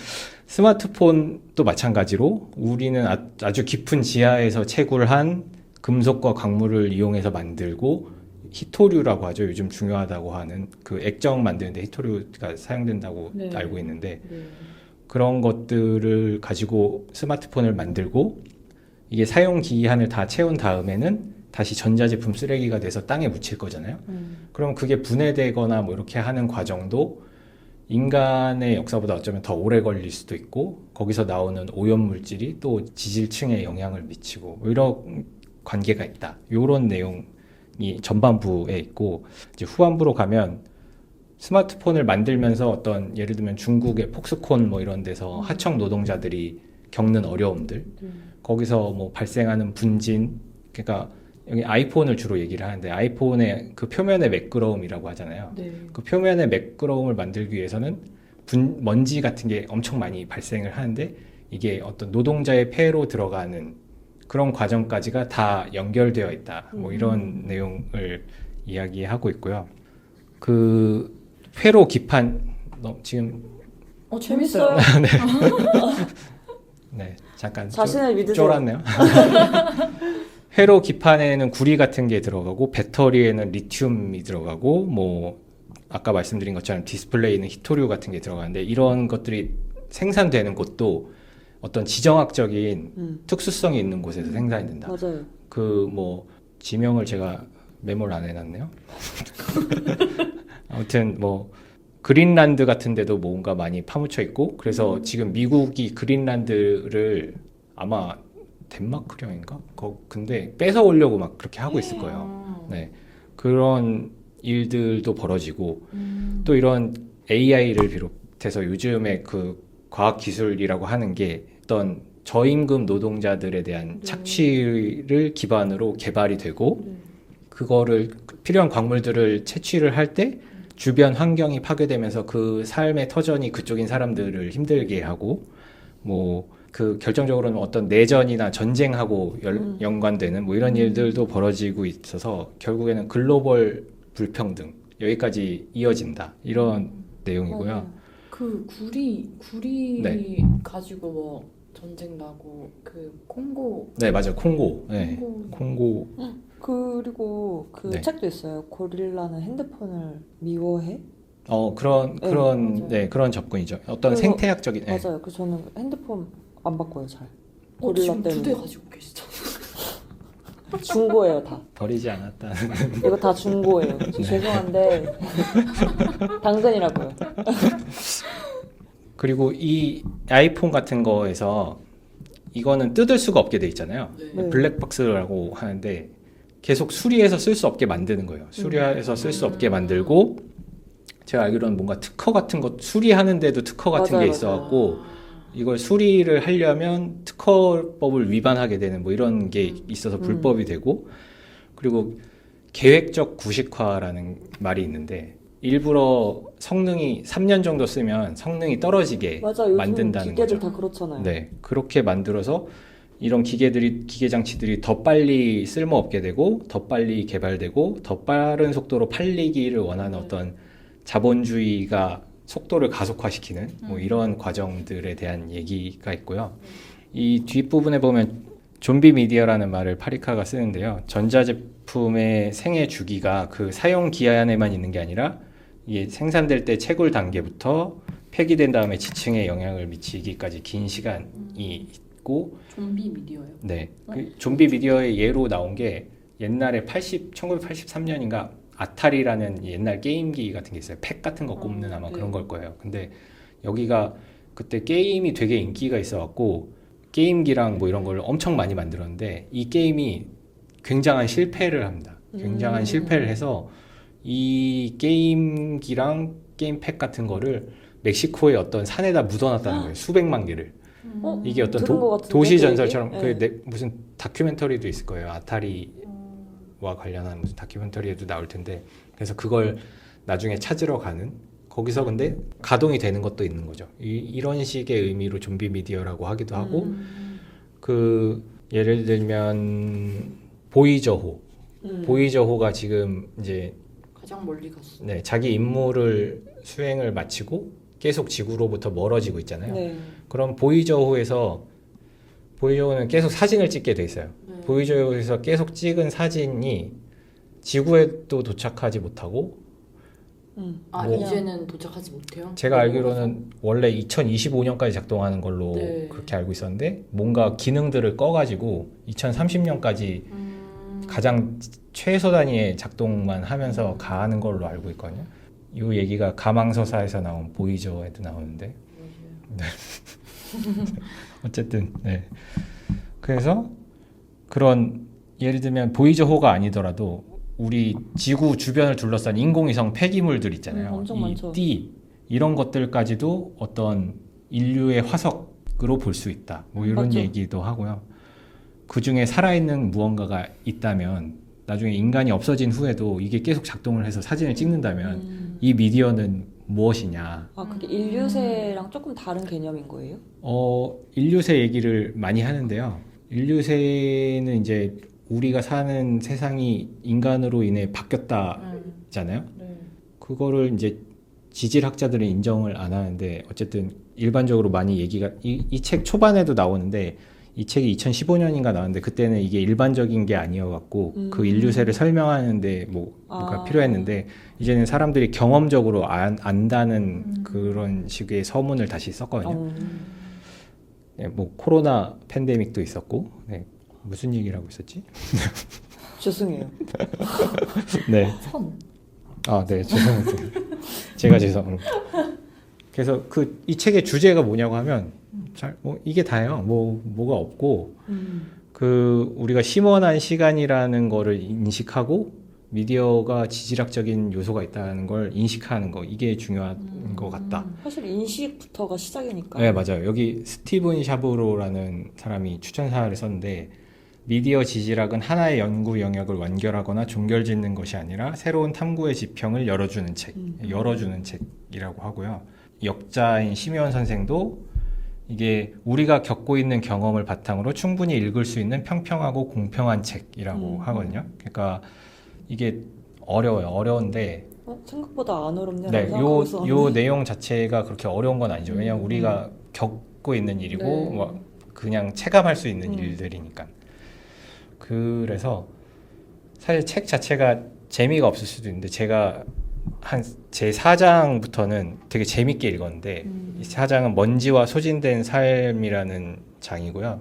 스마트폰도 마찬가지로 우리는 아주 깊은 지하에서 채굴한 금속과 광물을 이용해서 만들고 히토류라고 하죠. 요즘 중요하다고 하는 그 액정 만드는데 히토류가 사용된다고 네. 알고 있는데 네. 그런 것들을 가지고 스마트폰을 만들고 이게 사용 기한을 다 채운 다음에는 다시 전자제품 쓰레기가 돼서 땅에 묻힐 거잖아요. 그럼 그게 분해되거나 뭐 이렇게 하는 과정도 인간의 역사보다 어쩌면 더 오래 걸릴 수도 있고 거기서 나오는 오염물질이 또 지질층에 영향을 미치고 뭐 이런 관계가 있다. 이런 내용이 전반부에 있고 이제 후반부로 가면 스마트폰을 만들면서 어떤 예를 들면 중국의 폭스콘 뭐 이런 데서 하청 노동자들이 겪는 어려움들 거기서 뭐 발생하는 분진 그러니까 여기 아이폰을 주로 얘기를 하는데 아이폰의 그 표면의 매끄러움이라고 하잖아요. 네. 그 표면의 매끄러움을 만들기 위해서는 먼지 같은 게 엄청 많이 발생을 하는데 이게 어떤 노동자의 폐로 들어가는 그런 과정까지가 다 연결되어 있다. 뭐 이런 내용을 이야기하고 있고요. 그 회로 기판 지금 재밌어요. 네 잠깐 자신을 믿으세요. 쫄았네요. 회로 기판에는 구리 같은 게 들어가고 배터리에는 리튬이 들어가고 뭐 아까 말씀드린 것처럼 디스플레이는 히토류 같은 게 들어가는데 이런 것들이 생산되는 곳도 어떤 지정학적인 특수성이 있는 곳에서 생산이 된다. 맞아요. 그 뭐 지명을 제가 메모를 안 해놨네요. 아무튼 뭐 그린란드 같은 데도 뭔가 많이 파묻혀 있고 그래서 지금 미국이 그린란드를 아마 덴마크령인가? 근데 뺏어오려고 막 그렇게 하고 있을 거예요. 네. 그런 일들도 벌어지고 또 이런 AI를 비롯해서 요즘에 그 과학기술이라고 하는 게 어떤 저임금 노동자들에 대한 착취를 기반으로 개발이 되고 그거를 필요한 광물들을 채취를 할 때 주변 환경이 파괴되면서 그 삶의 터전이 그쪽인 사람들을 힘들게 하고 뭐 그 결정적으로는 어떤 내전이나 전쟁하고 연관되는 뭐 이런 일들도 벌어지고 있어서 결국에는 글로벌 불평등 여기까지 이어진다 이런 내용이고요. 그 구리 네. 가지고 뭐 전쟁 나고 그 콩고 네 맞아요 콩고 네. 콩고 그리고 그 네. 책도 있어요. 고릴라는 핸드폰을 미워해? 그런 맞아요. 네 그런 접근이죠. 어떤 그래서- 생태학적인 네. 맞아요. 그래서 저는 핸드폰 안 바꿔요 잘. 지금 고릴라 2대 때문에 가지고 계시죠? 중고예요 다. 버리지 않았다는 이거 다 중고예요. 죄송한데 당근이라고요. 그리고 이 아이폰 같은 거에서 이거는 뜯을 수가 없게 돼 있잖아요. 네. 블랙박스라고 하는데 계속 수리해서 쓸 수 없게 만드는 거예요. 수리해서 쓸 수 없게 만들고 제가 알기로는 뭔가 특허 같은 거 수리하는데도 특허 같은 맞아요, 게 있어갖고 이걸 수리를 하려면 특허법을 위반하게 되는 뭐 이런 게 있어서 불법이 되고 그리고 계획적 구식화라는 말이 있는데 일부러 성능이 3년 정도 쓰면 성능이 떨어지게 맞아, 요즘 만든다는 기계들 거죠. 다 그렇잖아요. 네, 그렇게 만들어서 이런 기계 장치들이 더 빨리 쓸모없게 되고 더 빨리 개발되고 더 빠른 속도로 팔리기를 원하는 어떤 자본주의가 속도를 가속화시키는 뭐 이런 과정들에 대한 얘기가 있고요. 이 뒷부분에 보면 좀비 미디어라는 말을 파리카가 쓰는데요. 전자제품의 생애 주기가 그 사용 기한에만 있는 게 아니라 이게 생산될 때 채굴 단계부터 폐기된 다음에 지층에 영향을 미치기까지 긴 시간이 있고, 좀비 미디어요. 네, 그 좀비 미디어의 예로 나온 게 옛날에 1983년인가 아타리라는 옛날 게임기 같은 게 있어요. 팩 같은 거 꼽는 아마 네. 그런 걸 거예요. 근데 여기가 그때 게임이 되게 인기가 있어갖고 게임기랑 뭐 이런 걸 엄청 많이 만들었는데 이 게임이 굉장한 실패를 합니다. 굉장한 실패를 해서 이 게임기랑 게임팩 같은 거를 멕시코의 어떤 산에다 묻어놨다는 거예요. 수백만 개를. 어? 이게 어떤 들은 것 같은데, 도시 그 전설처럼 얘기? 네. 무슨 다큐멘터리도 있을 거예요. 아타리와 관련한 무슨 다큐멘터리에도 나올 텐데 그래서 그걸 나중에 찾으러 가는 거기서 근데 가동이 되는 것도 있는 거죠. 이런 식의 의미로 좀비 미디어라고 하기도 하고 그 예를 들면 보이저호 보이저호가 지금 이제 가장 멀리 갔어. 네, 자기 임무를 수행을 마치고 계속 지구로부터 멀어지고 있잖아요. 네. 그럼 보이저호는 계속 사진을 찍게 돼 있어요. 네. 보이저호에서 계속 찍은 사진이 지구에도 도착하지 못하고 아, 뭐- 이제는 도착하지 못해요? 제가 알기로는 원래 2025년까지 작동하는 걸로 네. 그렇게 알고 있었는데 뭔가 기능들을 꺼가지고 2030년까지 가장 최소 단위의 작동만 하면서 가는 걸로 알고 있거든요. 이 얘기가 가망서사에서 나온 보이저에도 나오는데 네. 어쨌든 네. 그래서 그런 예를 들면 보이저호가 아니더라도 우리 지구 주변을 둘러싼 인공위성 폐기물들 있잖아요. 엄청 이 많죠. 띠 이런 것들까지도 어떤 인류의 화석으로 볼 수 있다. 뭐 이런 맞죠. 얘기도 하고요. 그 중에 살아있는 무언가가 있다면 나중에 인간이 없어진 후에도 이게 계속 작동을 해서 사진을 찍는다면 이 미디어는 무엇이냐? 아, 그게 인류세랑 조금 다른 개념인 거예요? 인류세 얘기를 많이 하는데요. 인류세는 이제 우리가 사는 세상이 인간으로 인해 바뀌었다잖아요. 네. 그거를 이제 지질학자들은 인정을 안 하는데 어쨌든 일반적으로 많이 얘기가 이 책 초반에도 나오는데 이 책이 2015년인가 나왔는데 그때는 이게 일반적인 게 아니어갖고 그 인류세를 설명하는데 뭐가 필요했는데 이제는 사람들이 경험적으로 안다는 그런 식의 서문을 다시 썼거든요. 네, 뭐 코로나 팬데믹도 있었고 네, 무슨 얘기를 하고 있었지? 죄송해요. 네. 선. 아, 네, 죄송합니다. 제가 죄송합니다. 그래서 이 책의 주제가 뭐냐고 하면 이게 다예요. 뭐가 없고 우리가 심원한 시간이라는 거를 인식하고 미디어가 지질학적인 요소가 있다는 걸 인식하는 거 이게 중요한 것 같다. 사실 인식부터가 시작이니까. 네, 맞아요. 여기 스티븐 샤브로라는 사람이 추천사를 썼는데 미디어 지질학은 하나의 연구 영역을 완결하거나 종결짓는 것이 아니라 새로운 탐구의 지평을 열어주는 책이라고 하고요. 역자인 심의원 선생도 이게 우리가 겪고 있는 경험을 바탕으로 충분히 읽을 수 있는 평평하고 공평한 책이라고 하거든요. 그러니까 이게 어려워요. 어려운데 생각보다 안 어렵네요. 네, 요 내용 자체가 그렇게 어려운 건 아니죠. 왜냐하면 우리가 겪고 있는 일이고 네. 뭐 그냥 체감할 수 있는 일들이니까. 그래서 사실 책 자체가 재미가 없을 수도 있는데 제가 제 4장부터는 되게 재밌게 읽었는데 이 4장은 먼지와 소진된 삶이라는 장이고요.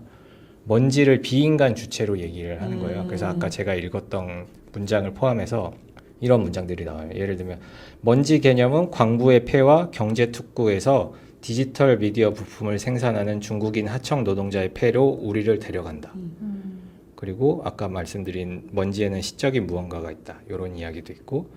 먼지를 비인간 주체로 얘기를 하는 거예요. 그래서 아까 제가 읽었던 문장을 포함해서 이런 문장들이 나와요. 예를 들면 먼지 개념은 광부의 폐와 경제특구에서 디지털 미디어 부품을 생산하는 중국인 하청 노동자의 폐로 우리를 데려간다. 그리고 아까 말씀드린 먼지에는 시적인 무언가가 있다. 이런 이야기도 있고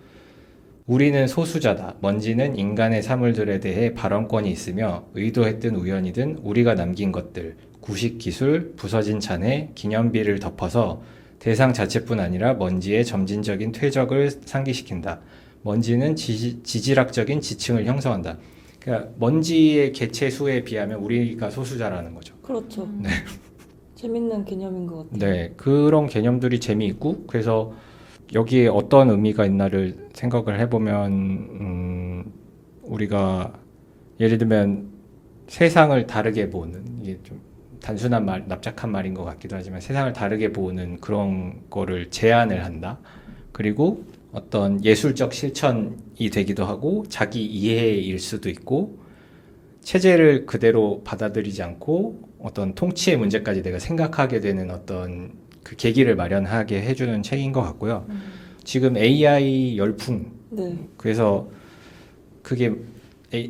우리는 소수자다. 먼지는 인간의 사물들에 대해 발언권이 있으며 의도했든 우연이든 우리가 남긴 것들, 구식 기술, 부서진 잔해, 기념비를 덮어서 대상 자체뿐 아니라 먼지의 점진적인 퇴적을 상기시킨다. 먼지는 지질학적인 지층을 형성한다. 그러니까 먼지의 개체 수에 비하면 우리가 소수자라는 거죠. 그렇죠. 네. 재밌는 개념인 것 같아요. 네, 그런 개념들이 재미있고 그래서 여기에 어떤 의미가 있나를 생각을 해보면 우리가 예를 들면 세상을 다르게 보는 이게 좀 단순한 말, 납작한 말인 것 같기도 하지만 세상을 다르게 보는 그런 거를 제안을 한다. 그리고 어떤 예술적 실천이 되기도 하고 자기 이해일 수도 있고 체제를 그대로 받아들이지 않고 어떤 통치의 문제까지 내가 생각하게 되는 어떤 그 계기를 마련하게 해주는 책인 것 같고요. 지금 AI 열풍 네. 그래서 그게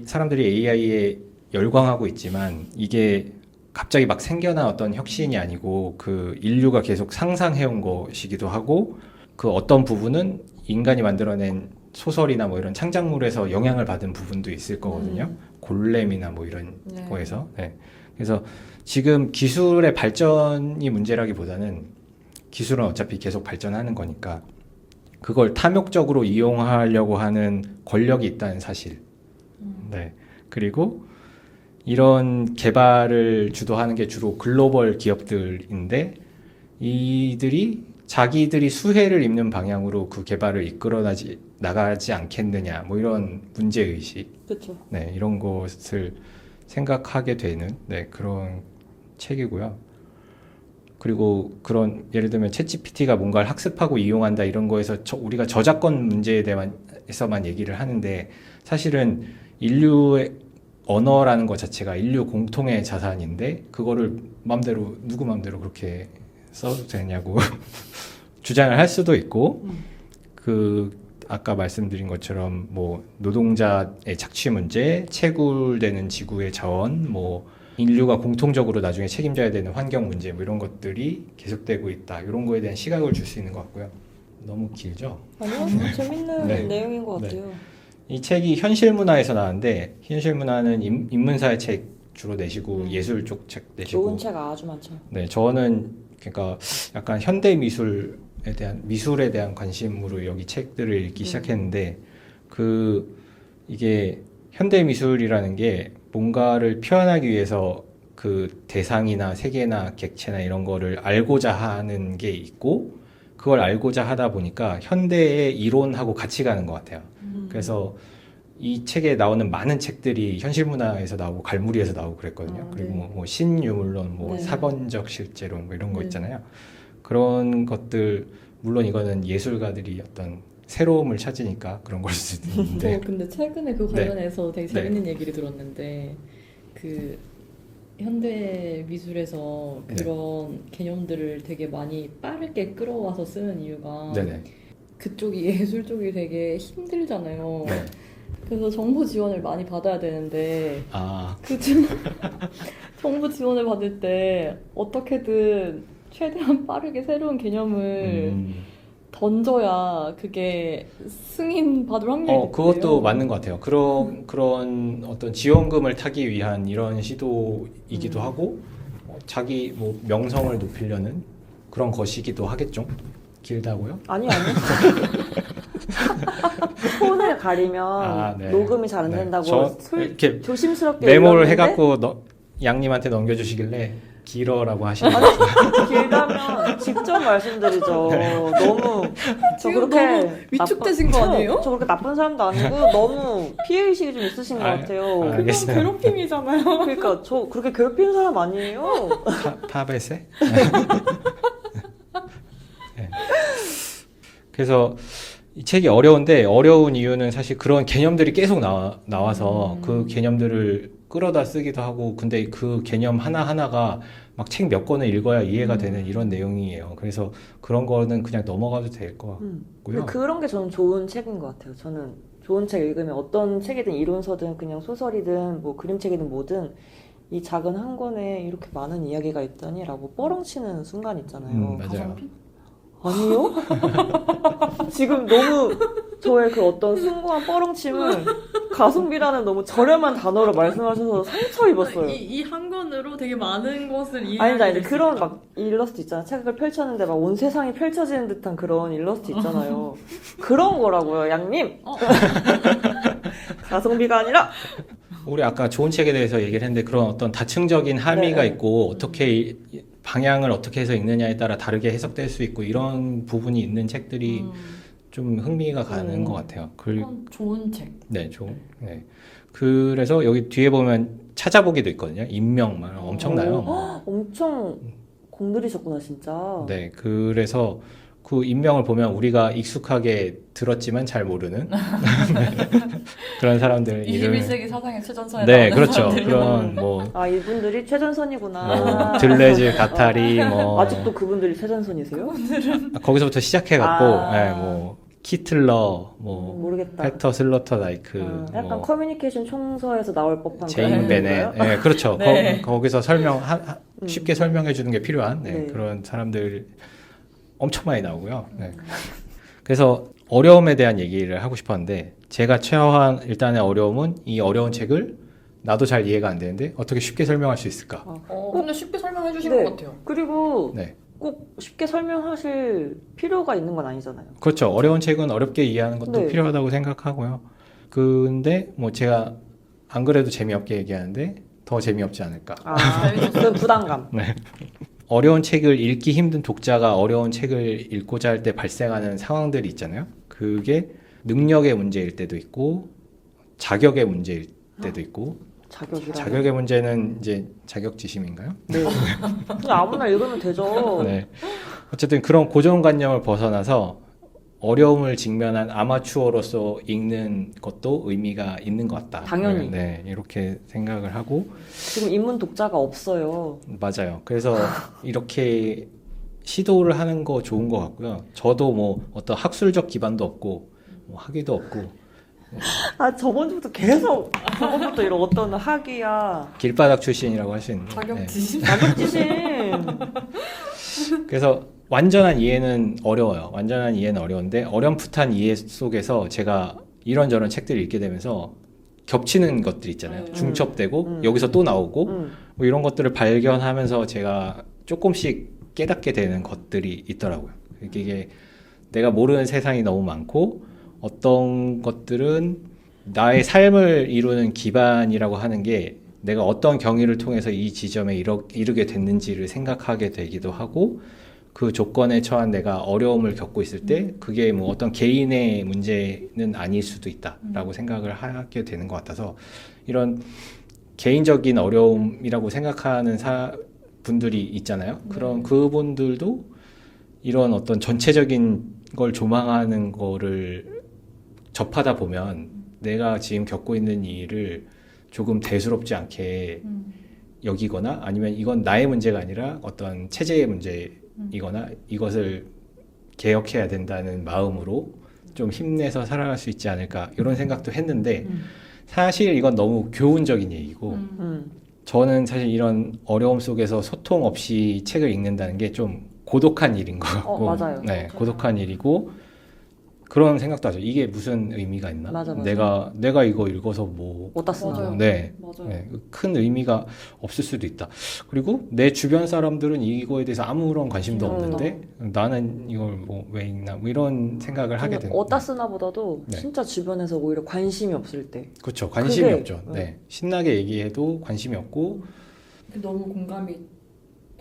사람들이 AI에 열광하고 있지만 이게 갑자기 막 생겨난 어떤 혁신이 아니고 그 인류가 계속 상상해온 것이기도 하고 그 어떤 부분은 인간이 만들어낸 소설이나 뭐 이런 창작물에서 영향을 받은 부분도 있을 거거든요. 골렘이나 뭐 이런 네. 거에서. 네. 그래서 지금 기술의 발전이 문제라기보다는 기술은 어차피 계속 발전하는 거니까 그걸 탐욕적으로 이용하려고 하는 권력이 있다는 사실. 네. 그리고 이런 개발을 주도하는 게 주로 글로벌 기업들인데 이들이 자기들이 수혜를 입는 방향으로 그 개발을 이끌어 나가지 않겠느냐 뭐 이런 문제의식 그렇죠. 네, 이런 것을 생각하게 되는 네, 그런 책이고요. 그리고 그런 예를 들면 챗GPT가 뭔가를 학습하고 이용한다 이런 거에서 우리가 저작권 문제에 대해서만 얘기를 하는데 사실은 인류의 언어라는 것 자체가 인류 공통의 자산인데 그거를 마음대로 누구 마음대로 그렇게 써도 되냐고 주장을 할 수도 있고 그 아까 말씀드린 것처럼 뭐 노동자의 착취 문제, 채굴되는 지구의 자원, 뭐 인류가 공통적으로 나중에 책임져야 되는 환경 문제 뭐 이런 것들이 계속되고 있다. 이런 거에 대한 시각을 줄 수 있는 것 같고요. 너무 길죠? 아니요, 재밌는 네. 내용인 것 네. 같아요. 이 책이 현실문화에서 나왔는데 현실문화는 인문사의 책 주로 내시고 예술 쪽 책 내시고 좋은 책 아주 많죠. 네, 저는 그러니까 약간 현대 미술에 대한 관심으로 여기 책들을 읽기 시작했는데 이게 현대 미술이라는 게 뭔가를 표현하기 위해서 그 대상이나 세계나 객체나 이런 거를 알고자 하는 게 있고 그걸 알고자 하다 보니까 현대의 이론하고 같이 가는 것 같아요. 그래서 이 책에 나오는 많은 책들이 현실문화에서 나오고 갈무리에서 나오고 그랬거든요. 그리고 네. 뭐 신유물론, 뭐 네. 사본적 실제론 뭐 이런 거 네. 있잖아요. 그런 것들 물론 이거는 예술가들이 어떤 새로움을 찾으니까 그런 걸 수도 있는데 저 근데 최근에 그 네. 관련해서 되게 네. 재밌는 얘기를 들었는데 그 현대 미술에서 네. 그런 개념들을 되게 많이 빠르게 끌어와서 쓰는 이유가 네네. 그쪽이 예술 쪽이 되게 힘들잖아요. 네. 그래서 정부 지원을 많이 받아야 되는데 아, 정부 지원을 받을 때 어떻게든 최대한 빠르게 새로운 개념을 던져야 그게 승인 받을 확률이 높대요. 그것도 맞는 것 같아요. 그런 어떤 지원금을 타기 위한 이런 시도이기도 하고 자기 뭐 명성을 높이려는 그런 것이기도 하겠죠. 길다고요? 아니요. 폰을 가리면 네. 녹음이 잘 안 네. 된다고 이렇게 조심스럽게 메모를 읽었는데 해갖고 양님한테 넘겨주시길래 길어라고 하시는 아니, 거예요. 길다면 직접 말씀드리죠. 너무 저 지금 그렇게 너무 위축되신 거 아니에요? 저 그렇게 나쁜 사람도 아니고 너무 피해의식이 좀 있으신 것 같아요. 아, 알겠어요. 괴롭힘이잖아요. 그러니까 저 그렇게 괴롭히는 사람 아니에요. 파베세? 네. 그래서 이 책이 어려운데 어려운 이유는 사실 그런 개념들이 계속 나와서 그 개념들을 끌어다 쓰기도 하고 근데 그 개념 하나하나가 막 책 몇 권을 읽어야 이해가 되는 이런 내용이에요. 그래서 그런 거는 그냥 넘어가도 될 것 같고요. 그런 게 저는 좋은 책인 것 같아요. 저는 좋은 책 읽으면 어떤 책이든 이론서든 그냥 소설이든 뭐 그림책이든 뭐든 이 작은 한 권에 이렇게 많은 이야기가 있다니라고 뻐렁치는 순간 있잖아요. 맞아요. 아니요? 지금 너무 저의 그 어떤 숭고한 뻐렁침을 가성비라는 너무 저렴한 단어로 말씀하셔서 상처 입었어요. 이 한 권으로 되게 많은 것을 아니다, 이해하게 아니다. 될 수 그런 있다. 막 일러스트 있잖아. 책을 펼쳤는데 막 온 세상이 펼쳐지는 듯한 그런 일러스트 있잖아요. 그런 거라고요, 양님. 가성비가 아니라. 우리 아까 좋은 책에 대해서 얘기를 했는데 그런 어떤 다층적인 함의가 네. 있고 어떻게 방향을 어떻게 해서 읽느냐에 따라 다르게 해석될 수 있고 이런 부분이 있는 책들이 좀 흥미가 가는 것 같아요. 좋은 책. 네, 네. 그래서 여기 뒤에 보면 찾아보기도 있거든요. 인명만 엄청나요. 엄청 공들이셨구나, 진짜. 네, 그래서 그 인명을 보면 우리가 익숙하게 들었지만 잘 모르는 그런 사람들 이름을 21세기 사상의 최전선에 네, 나오는 그렇죠. 사람들이 그런 뭐 아, 이분들이 최전선이구나. 뭐 들레즈, 가타리 뭐 아직도 그분들이 최전선이세요? 거기서부터 시작해갖고 아. 네, 뭐 키틀러, 뭐 모르겠다. 페터 슬러터다이크, 약간 뭐 커뮤니케이션 총서에서 나올 법한 제인 그런 베넷, 건가요? 네, 그렇죠. 네. 거기서 쉽게 설명해 주는 게 필요한 네. 그런 사람들 엄청 많이 나오고요. 네. 그래서 어려움에 대한 얘기를 하고 싶었는데 제가 처한 일단의 어려움은 이 어려운 책을 나도 잘 이해가 안 되는데 어떻게 쉽게 설명할 수 있을까? 근데 쉽게 설명해 주신 네. 것 같아요. 그리고 네. 꼭 쉽게 설명하실 필요가 있는 건 아니잖아요. 그렇죠. 어려운 책은 어렵게 이해하는 것도 네. 필요하다고 생각하고요. 근데 뭐 제가 안 그래도 재미없게 얘기하는데 더 재미없지 않을까. 아, 그런 부담감. 어려운 책을 읽기 힘든 독자가 어려운 책을 읽고자 할 때 발생하는 상황들이 있잖아요. 그게 능력의 문제일 때도 있고 자격의 문제일 때도 있고 자격이라. 자격의 문제는 이제 자격지심인가요? 네. 그냥 아무나 읽으면 되죠. 네. 어쨌든 그런 고정관념을 벗어나서 어려움을 직면한 아마추어로서 읽는 것도 의미가 있는 것 같다. 당연히. 네, 이렇게 생각을 하고 지금 입문 독자가 없어요. 맞아요. 그래서 이렇게 시도를 하는 거 좋은 것 같고요. 저도 뭐 어떤 학술적 기반도 없고 뭐 학위도 없고 아, 저번주부터 계속 저번부터 이런 어떤 학위야. 길바닥 출신이라고 할 수 있는데 자격지심. 자격지심. 그래서 완전한 이해는 어려워요. 완전한 이해는 어려운데 어렴풋한 이해 속에서 제가 이런저런 책들을 읽게 되면서 겹치는 것들 있잖아요. 중첩되고 여기서 또 나오고 뭐 이런 것들을 발견하면서 제가 조금씩 깨닫게 되는 것들이 있더라고요. 이게 내가 모르는 세상이 너무 많고 어떤 것들은 나의 삶을 이루는 기반이라고 하는 게 내가 어떤 경위를 통해서 이 지점에 이르게 됐는지를 생각하게 되기도 하고 그 조건에 처한 내가 어려움을 겪고 있을 때 그게 뭐 어떤 개인의 문제는 아닐 수도 있다라고 생각을 하게 되는 것 같아서 이런 개인적인 어려움이라고 생각하는 분들이 있잖아요. 그런 그분들도 이런 어떤 전체적인 걸 조망하는 거를 접하다 보면 내가 지금 겪고 있는 일을 조금 대수롭지 않게 여기거나 아니면 이건 나의 문제가 아니라 어떤 체제의 문제이거나 이것을 개혁해야 된다는 마음으로 좀 힘내서 살아갈 수 있지 않을까 이런 생각도 했는데 사실 이건 너무 교훈적인 얘기고 저는 사실 이런 어려움 속에서 소통 없이 책을 읽는다는 게 좀 고독한 일인 것 같고 맞아요. 네, 고독한 일이고 그런 생각도 하죠. 이게 무슨 의미가 있나? 맞아. 내가 이거 읽어서 뭐 어디다 쓰나. 맞아요. 네, 맞아요. 네, 큰 의미가 없을 수도 있다. 그리고 내 주변 사람들은 이거에 대해서 아무런 관심도 없는데 나는 이걸 뭐 왜 읽나 뭐 이런 생각을 하게 되는. 어디다 쓰나 보다도 네. 진짜 주변에서 오히려 관심이 없을 때. 그렇죠. 관심이 그게, 없죠. 네, 신나게 얘기해도 관심이 없고 너무 공감이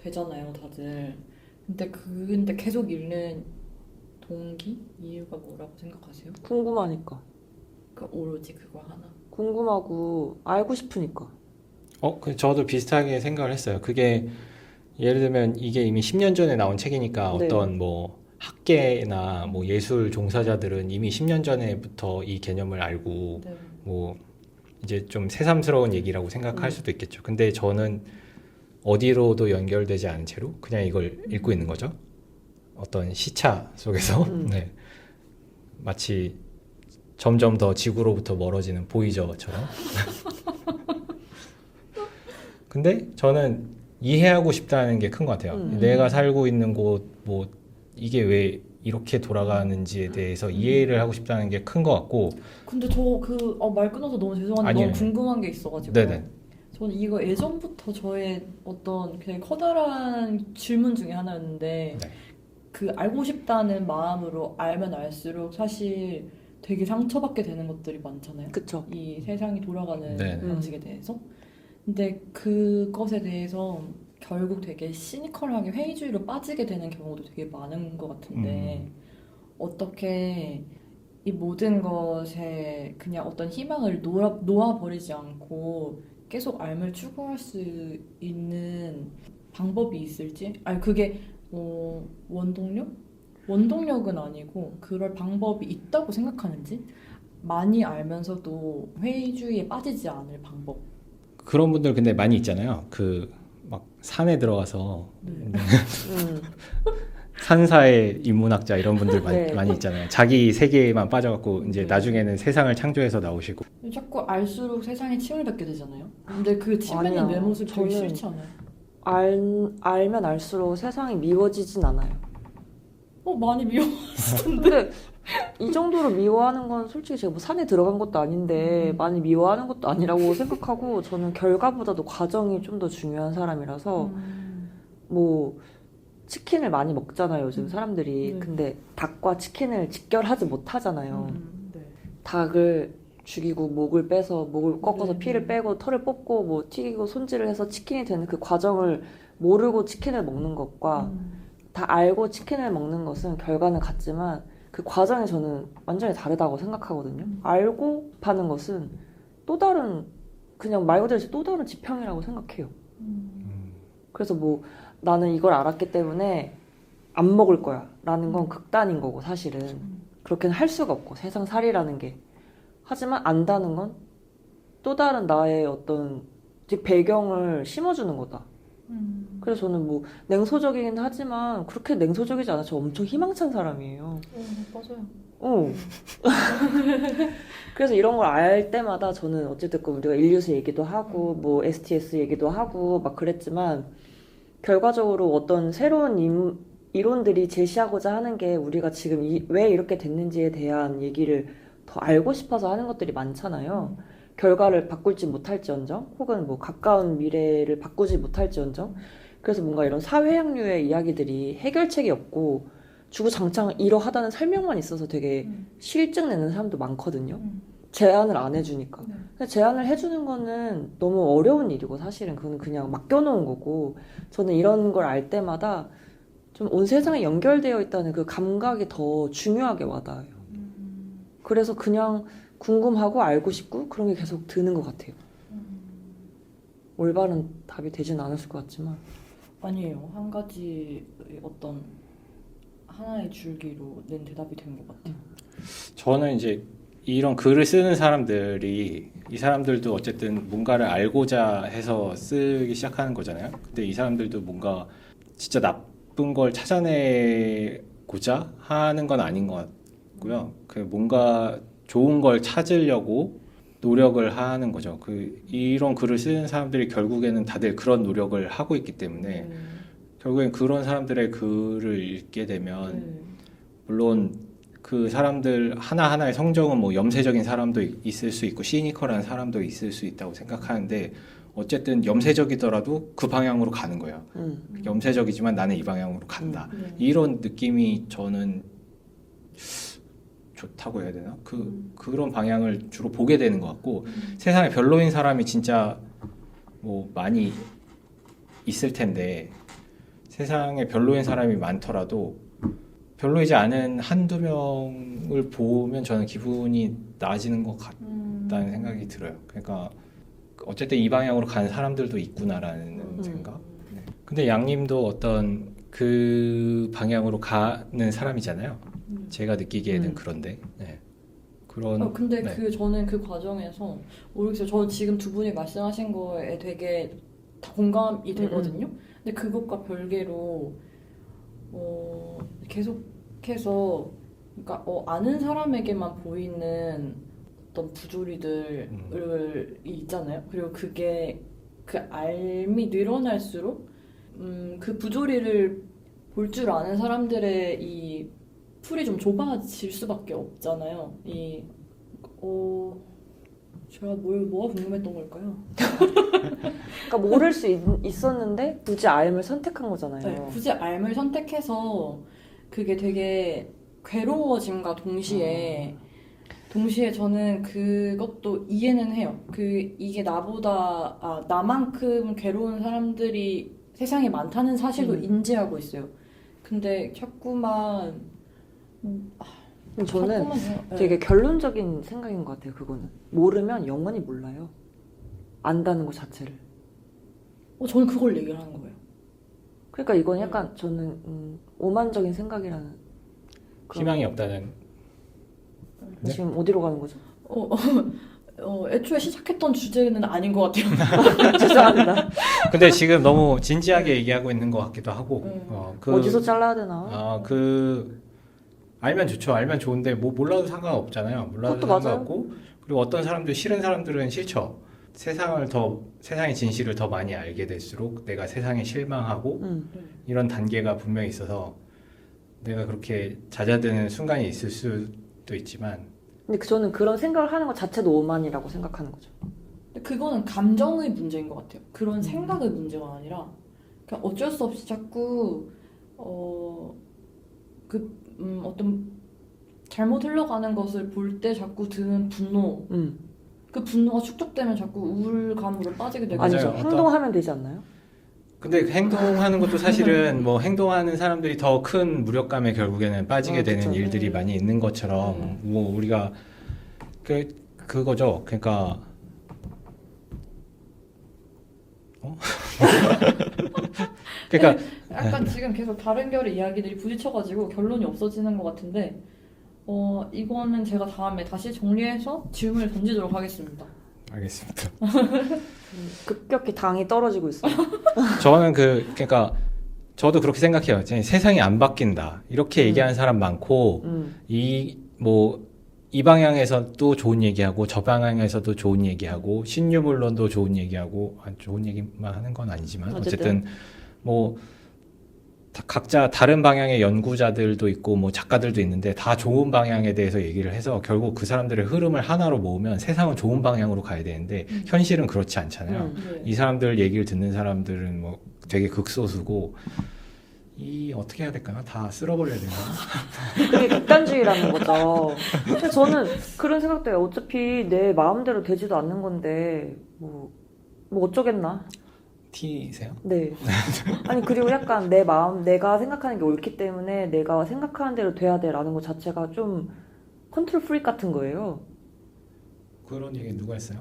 되잖아요, 다들. 근데 계속 읽는 동기? 이유가 뭐라고 생각하세요? 궁금하니까. 오로지 그거 하나. 궁금하고 알고 싶으니까. 저도 비슷하게 생각을 했어요. 그게 예를 들면 이게 이미 10년 전에 나온 책이니까 네. 어떤 뭐 학계나 뭐 예술 종사자들은 이미 10년 전에부터 이 개념을 알고 네. 뭐 이제 좀 새삼스러운 얘기라고 생각할 수도 있겠죠. 근데 저는 어디로도 연결되지 않은 채로 그냥 이걸 읽고 있는 거죠. 어떤 시차 속에서 네. 마치 점점 더 지구로부터 멀어지는 보이저처럼. 근데 저는 이해하고 싶다는 게 큰 것 같아요. 내가 살고 있는 곳, 뭐 이게 왜 이렇게 돌아가는지에 대해서 이해를 하고 싶다는 게 큰 것 같고. 근데 저 말 끊어서 너무 죄송한데 아니에요. 너무 궁금한 게 있어가지고. 네네. 저는 이거 예전부터 저의 어떤 그냥 커다란 질문 중에 하나였는데 네. 그 알고 싶다는 마음으로 알면 알수록 사실 되게 상처받게 되는 것들이 많잖아요. 그쵸. 이 세상이 돌아가는 네. 방식에 대해서. 근데 그것에 대해서 결국 되게 시니컬하게 회의주의로 빠지게 되는 경우도 되게 많은 것 같은데 어떻게 이 모든 것에 그냥 어떤 희망을 놓아버리지 않고 계속 알을 추구할 수 있는 방법이 있을지? 아니 그게 원동력? 원동력은 아니고 그럴 방법이 있다고 생각하는지? 많이 알면서도 회의주의에 빠지지 않을 방법. 그런 분들 근데 많이 있잖아요. 그 막 산에 들어가서 음. 산사의 인문학자 이런 분들 네. 많이 있잖아요. 자기 세계에만 빠져갖고 이제 네. 나중에는 세상을 창조해서 나오시고. 자꾸 알수록 세상에 침을 뱉게 되잖아요. 근데 그 침 뱉는 아니야. 내 모습 되게 저는 싫지 않아요? 알면 알수록 세상이 미워지진 않아요. 많이 미워. 근데 이 정도로 미워하는 건 솔직히 제가 뭐 산에 들어간 것도 아닌데 많이 미워하는 것도 아니라고 생각하고 저는 결과보다도 과정이 좀 더 중요한 사람이라서 뭐 치킨을 많이 먹잖아요 요즘 사람들이. 네. 근데 닭과 치킨을 직결하지 못하잖아요. 네. 닭을 죽이고 목을 빼서 목을 꺾어서 네. 피를 빼고 털을 뽑고 뭐 튀기고 손질을 해서 치킨이 되는 그 과정을 모르고 치킨을 먹는 것과 다 알고 치킨을 먹는 것은 결과는 같지만 그 과정이 저는 완전히 다르다고 생각하거든요. 알고 파는 것은 또 다른 그냥 말 그대로 또 다른 지평이라고 생각해요. 그래서 뭐 나는 이걸 알았기 때문에 안 먹을 거야 라는 건 극단인 거고 사실은 그렇게는 할 수가 없고 세상살이라는 게. 하지만 안다는 건 또 다른 나의 어떤 배경을 심어주는 거다. 그래서 저는 뭐 냉소적이긴 하지만 그렇게 냉소적이지 않아. 저 엄청 희망찬 사람이에요. 맞아요. 어. 그래서 이런 걸 알 때마다 저는 어쨌든 우리가 인류수 얘기도 하고 뭐 STS 얘기도 하고 막 그랬지만 결과적으로 어떤 새로운 이론들이 제시하고자 하는 게 우리가 지금 왜 이렇게 됐는지에 대한 얘기를 더 알고 싶어서 하는 것들이 많잖아요. 결과를 바꿀지 못할지언정 혹은 뭐 가까운 미래를 바꾸지 못할지언정. 그래서 뭔가 이런 사회학류의 이야기들이 해결책이 없고 주구장창 이러하다는 설명만 있어서 되게 실증 내는 사람도 많거든요. 제안을 안 해주니까. 근데 제안을 해주는 거는 너무 어려운 일이고 사실은 그거는 그냥 맡겨놓은 거고 저는 이런 걸 알 때마다 좀 온 세상에 연결되어 있다는 그 감각이 더 중요하게 와닿아요. 그래서 그냥 궁금하고 알고 싶고 그런 게 계속 드는 것 같아요. 올바른 답이 되진 않았을 것 같지만 아니에요. 한 가지 어떤 하나의 줄기로 낸 대답이 된 것 같아요. 저는 이제 이런 글을 쓰는 사람들이 이 사람들도 어쨌든 뭔가를 알고자 해서 쓰기 시작하는 거잖아요. 근데 이 사람들도 뭔가 진짜 나쁜 걸 찾아내고자 하는 건 아닌 것 같고요. 그 뭔가 좋은 걸 찾으려고 노력을 하는 거죠. 이런 글을 쓰는 사람들이 결국에는 다들 그런 노력을 하고 있기 때문에 결국엔 그런 사람들의 글을 읽게 되면 물론 그 사람들 하나하나의 성정은 뭐 염세적인 사람도 있을 수 있고 시니컬한 사람도 있을 수 있다고 생각하는데 어쨌든 염세적이더라도 그 방향으로 가는 거예요. 염세적이지만 나는 이 방향으로 간다. 이런 느낌이 저는 좋다고 해야 되나? 그런 방향을 주로 보게 되는 것 같고 세상에 별로인 사람이 진짜 뭐 많이 있을 텐데 세상에 별로인 사람이 많더라도 별로이지 않은 한두 명을 보면 저는 기분이 나아지는 것 같다는 생각이 들어요. 그러니까 어쨌든 이 방향으로 가는 사람들도 있구나라는 생각. 네. 근데 양님도 어떤 그 방향으로 가는 사람이잖아요. 제가 느끼기에는 그런데. 네. 근데 네. 저는 그 과정에서 모르겠어요. 저 지금 두 분이 말씀하신 거에 되게 다 공감이 되거든요. 근데 그것과 별개로 계속해서 그러니까 아는 사람에게만 보이는 어떤 부조리들을 있잖아요. 그리고 그게 그 알미 늘어날수록 그 부조리를 볼 줄 아는 사람들의 이 풀이 좀 좁아질 수밖에 없잖아요. 제가 뭐가 궁금했던 걸까요? 그러니까 모를 수 있었는데 굳이 알을 선택한 거잖아요. 네, 굳이 알을 선택해서 그게 되게 괴로워짐과 동시에 저는 그것도 이해는 해요. 이게 나만큼 괴로운 사람들이 세상에 많다는 사실도 인지하고 있어요. 근데 자꾸만 저는 네. 되게 결론적인 생각인 것 같아요. 그거는 모르면 영원히 몰라요. 안다는 것 자체를. 저는 그걸 얘기를 하는 거예요. 그러니까 이건 약간 저는 오만적인 생각이라는 그런- 희망이 없다는. 네? 지금 어디로 가는 거죠? 애초에 시작했던 주제는 아닌 것 같아요. 죄송합니다. 근데 지금 너무 진지하게 얘기하고 있는 것 같기도 하고. 어디서 잘라야 되나? 알면 좋죠. 알면 좋은데 뭐 몰라도 상관없잖아요. 몰라도 그것도 맞아요. 상관없고, 그리고 어떤 사람들 싫은 사람들은 싫죠. 세상의 진실을 더 많이 알게 될수록 내가 세상에 실망하고 이런 단계가 분명히 있어서 내가 그렇게 잦아드는 순간이 있을 수도 있지만, 근데 저는 그런 생각을 하는 것 자체도 오만이라고 생각하는 거죠. 근데 그거는 감정의 문제인 것 같아요. 그런 생각의 문제가 아니라 그냥 어쩔 수 없이 자꾸 어떤 잘못 흘러가는 것을 볼 때 자꾸 드는 분노. 그 분노가 축적되면 자꾸 우울감으로 빠지게 되고. 아니죠. 맞아요. 행동하면 되지 않나요? 근데 행동하는 것도 사실은 뭐 행동하는 사람들이 더 큰 무력감에 결국에는 빠지게 되는 그쵸. 일들이 많이 있는 것처럼, 뭐 우리가 그거죠. 그러니까 그러니까 약간 지금 계속 다른 결의 이야기들이 부딪혀가지고 결론이 없어지는 것 같은데 이거는 제가 다음에 다시 정리해서 질문을 던지도록 하겠습니다. 알겠습니다. 급격히 당이 떨어지고 있어요. 저는 그러니까 저도 그렇게 생각해요. 세상이 안 바뀐다 이렇게 얘기하는 사람 많고, 이 방향에서도 좋은 얘기하고 저 방향에서도 좋은 얘기하고 신유물론도 좋은 얘기하고, 좋은 얘기만 하는 건 아니지만 어쨌든 뭐 각자 다른 방향의 연구자들도 있고 뭐 작가들도 있는데 다 좋은 방향에 대해서 얘기를 해서 결국 그 사람들의 흐름을 하나로 모으면 세상은 좋은 방향으로 가야 되는데 현실은 그렇지 않잖아요. 이 사람들 얘기를 듣는 사람들은 뭐 되게 극소수고, 어떻게 해야 될까요? 다 쓸어버려야 되나? 그게 극단주의라는 거죠. 근데 저는 그런 생각도 해요. 어차피 내 마음대로 되지도 않는 건데 뭐 어쩌겠나. T세요? 네. 아니 그리고 약간 내 마음, 내가 생각하는 게 옳기 때문에 내가 생각하는 대로 돼야 돼라는 것 자체가 좀 컨트롤 프릭 같은 거예요. 그런 얘기 누가 했어요?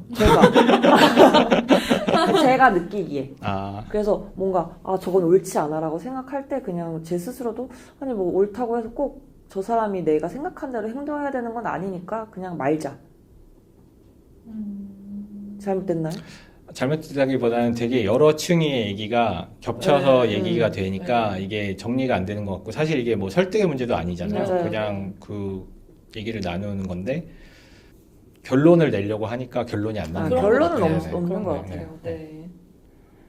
제가 느끼기에. 아, 그래서 뭔가 저건 옳지 않아라고 생각할 때 그냥 제 스스로도 아니 뭐 옳다고 해서 꼭 저 사람이 내가 생각한 대로 행동해야 되는 건 아니니까 그냥 말자. 잘못됐나요? 잘못됐다기보다는 되게 여러 층의 얘기가 겹쳐서 얘기가 되니까 네. 이게 정리가 안 되는 것 같고, 사실 이게 뭐 설득의 문제도 아니잖아요. 맞아요. 그냥 그 얘기를 나누는 건데 결론을 내려고 하니까 결론이 안 나는 결론은 것 같아요. 없는 그런 것 것 같아요. 같아요. 네.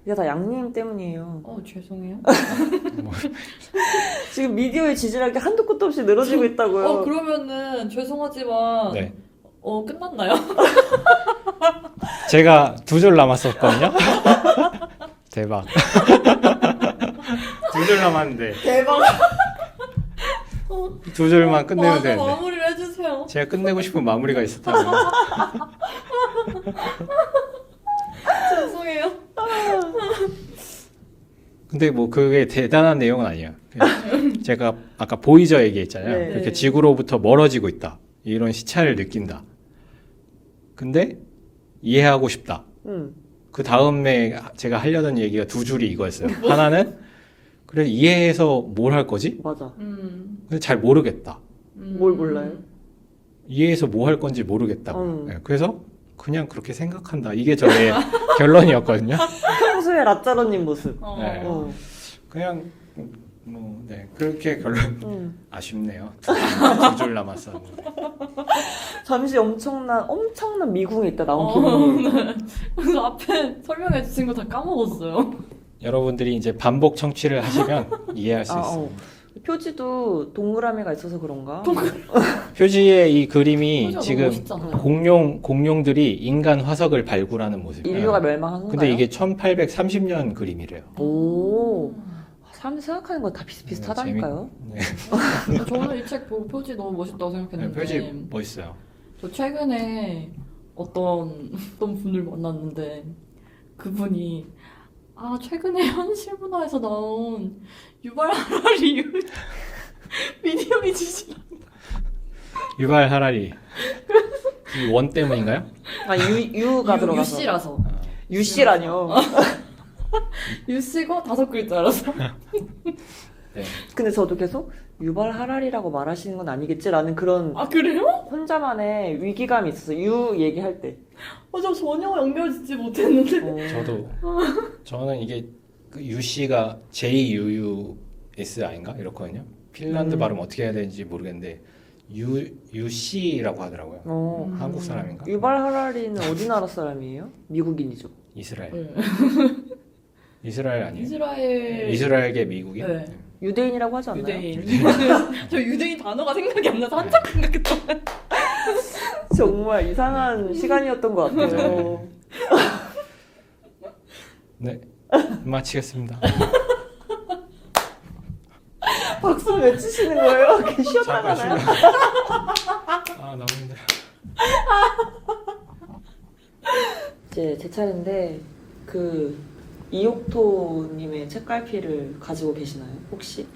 이게 다 양님 때문이에요. 죄송해요. 지금 미디어의 지지력이 한도 끝도 없이 늘어지고 있다고요. 그러면은 죄송하지만 네. 끝났나요? 제가 2줄 남았었거든요. 대박. 2줄 남았는데 대박. 2줄만 끝내면 되는데 마무리를 해주세요. 제가 끝내고 싶은 마무리가 있었다고. 죄송해요. 근데 뭐 그게 대단한 내용은 아니에요. 그냥 제가 아까 보이저 얘기했잖아요. 네. 그렇게 지구로부터 멀어지고 있다. 이런 시차를 느낀다. 근데 이해하고 싶다. 그 다음에 제가 하려던 얘기가 2줄이 이거였어요. 하나는 그래 이해해서 뭘 할 거지? 맞아. 근데 잘 모르겠다. 뭘 몰라요? 이해해서 뭐 할 건지 모르겠다고. 음. 네, 그래서 그냥 그렇게 생각한다. 이게 저의 결론이었거든요. 평소에 라짜로님 모습. 네. 어. 그냥 네 그렇게 결론. 아쉽네요. 2줄 남았었는데. 잠시 엄청난 미궁에 있다 나온 기분이. 그래서 앞에 설명해 주신 거 다 까먹었어요. 여러분들이 이제 반복 청취를 하시면 이해할 수 있어요. 표지도 동그라미가 있어서 그런가? 표지의 이 그림이 표지가 지금 너무 멋있잖아요. 공룡들이 인간 화석을 발굴하는 모습이에요. 인류가 멸망한 건가요? 근데 이게 1830년 그림이래요. 오, 사람들이 생각하는 건 다 비슷비슷하다니까요. 네. 저는 이 책 보고 표지 너무 멋있다고 생각했는데 표지 멋있어요. 저 최근에 어떤 분을 만났는데 그분이 최근에 현실 문화에서 나온 유발 하라리 미디엄이 주시나 유발 하라리. 이 원 때문인가요? 유가 들어가서. 유씨라서 유씨라뇨. 유씨가 5글자라서 네. 근데 저도 계속 유발 하랄이라고 말하시는 건 아니겠지라는 그런 그래요? 혼자만의 위기감이 있었어요. 유 얘기할 때. 저 전혀 연결짓지 못했는데 저는 이게 그 유씨가 JUUS 아닌가 이렇거든요. 핀란드 발음 어떻게 해야 되는지 모르겠는데 유씨라고 하더라고요. 한국 사람인가? 유발 하랄이는 어디 나라 사람이에요? 미국인이죠. 이스라엘. 네. 이스라엘 아니에요? 이스라엘 이스라엘계 미국인? 네. 유대인이라고 하지 않나요? 유대인 저 유대인 단어가 생각이 안 나서 한참 생각했던 정말 이상한 시간이었던 것 같아요. 네. 마치겠습니다. 박수 왜 치시는 거예요? 이렇게 잠깐 쉬었다가나요? 너무 힘들어. 이제 제 차례인데 그 이옥토님의 책갈피를 가지고 계시나요? 혹시?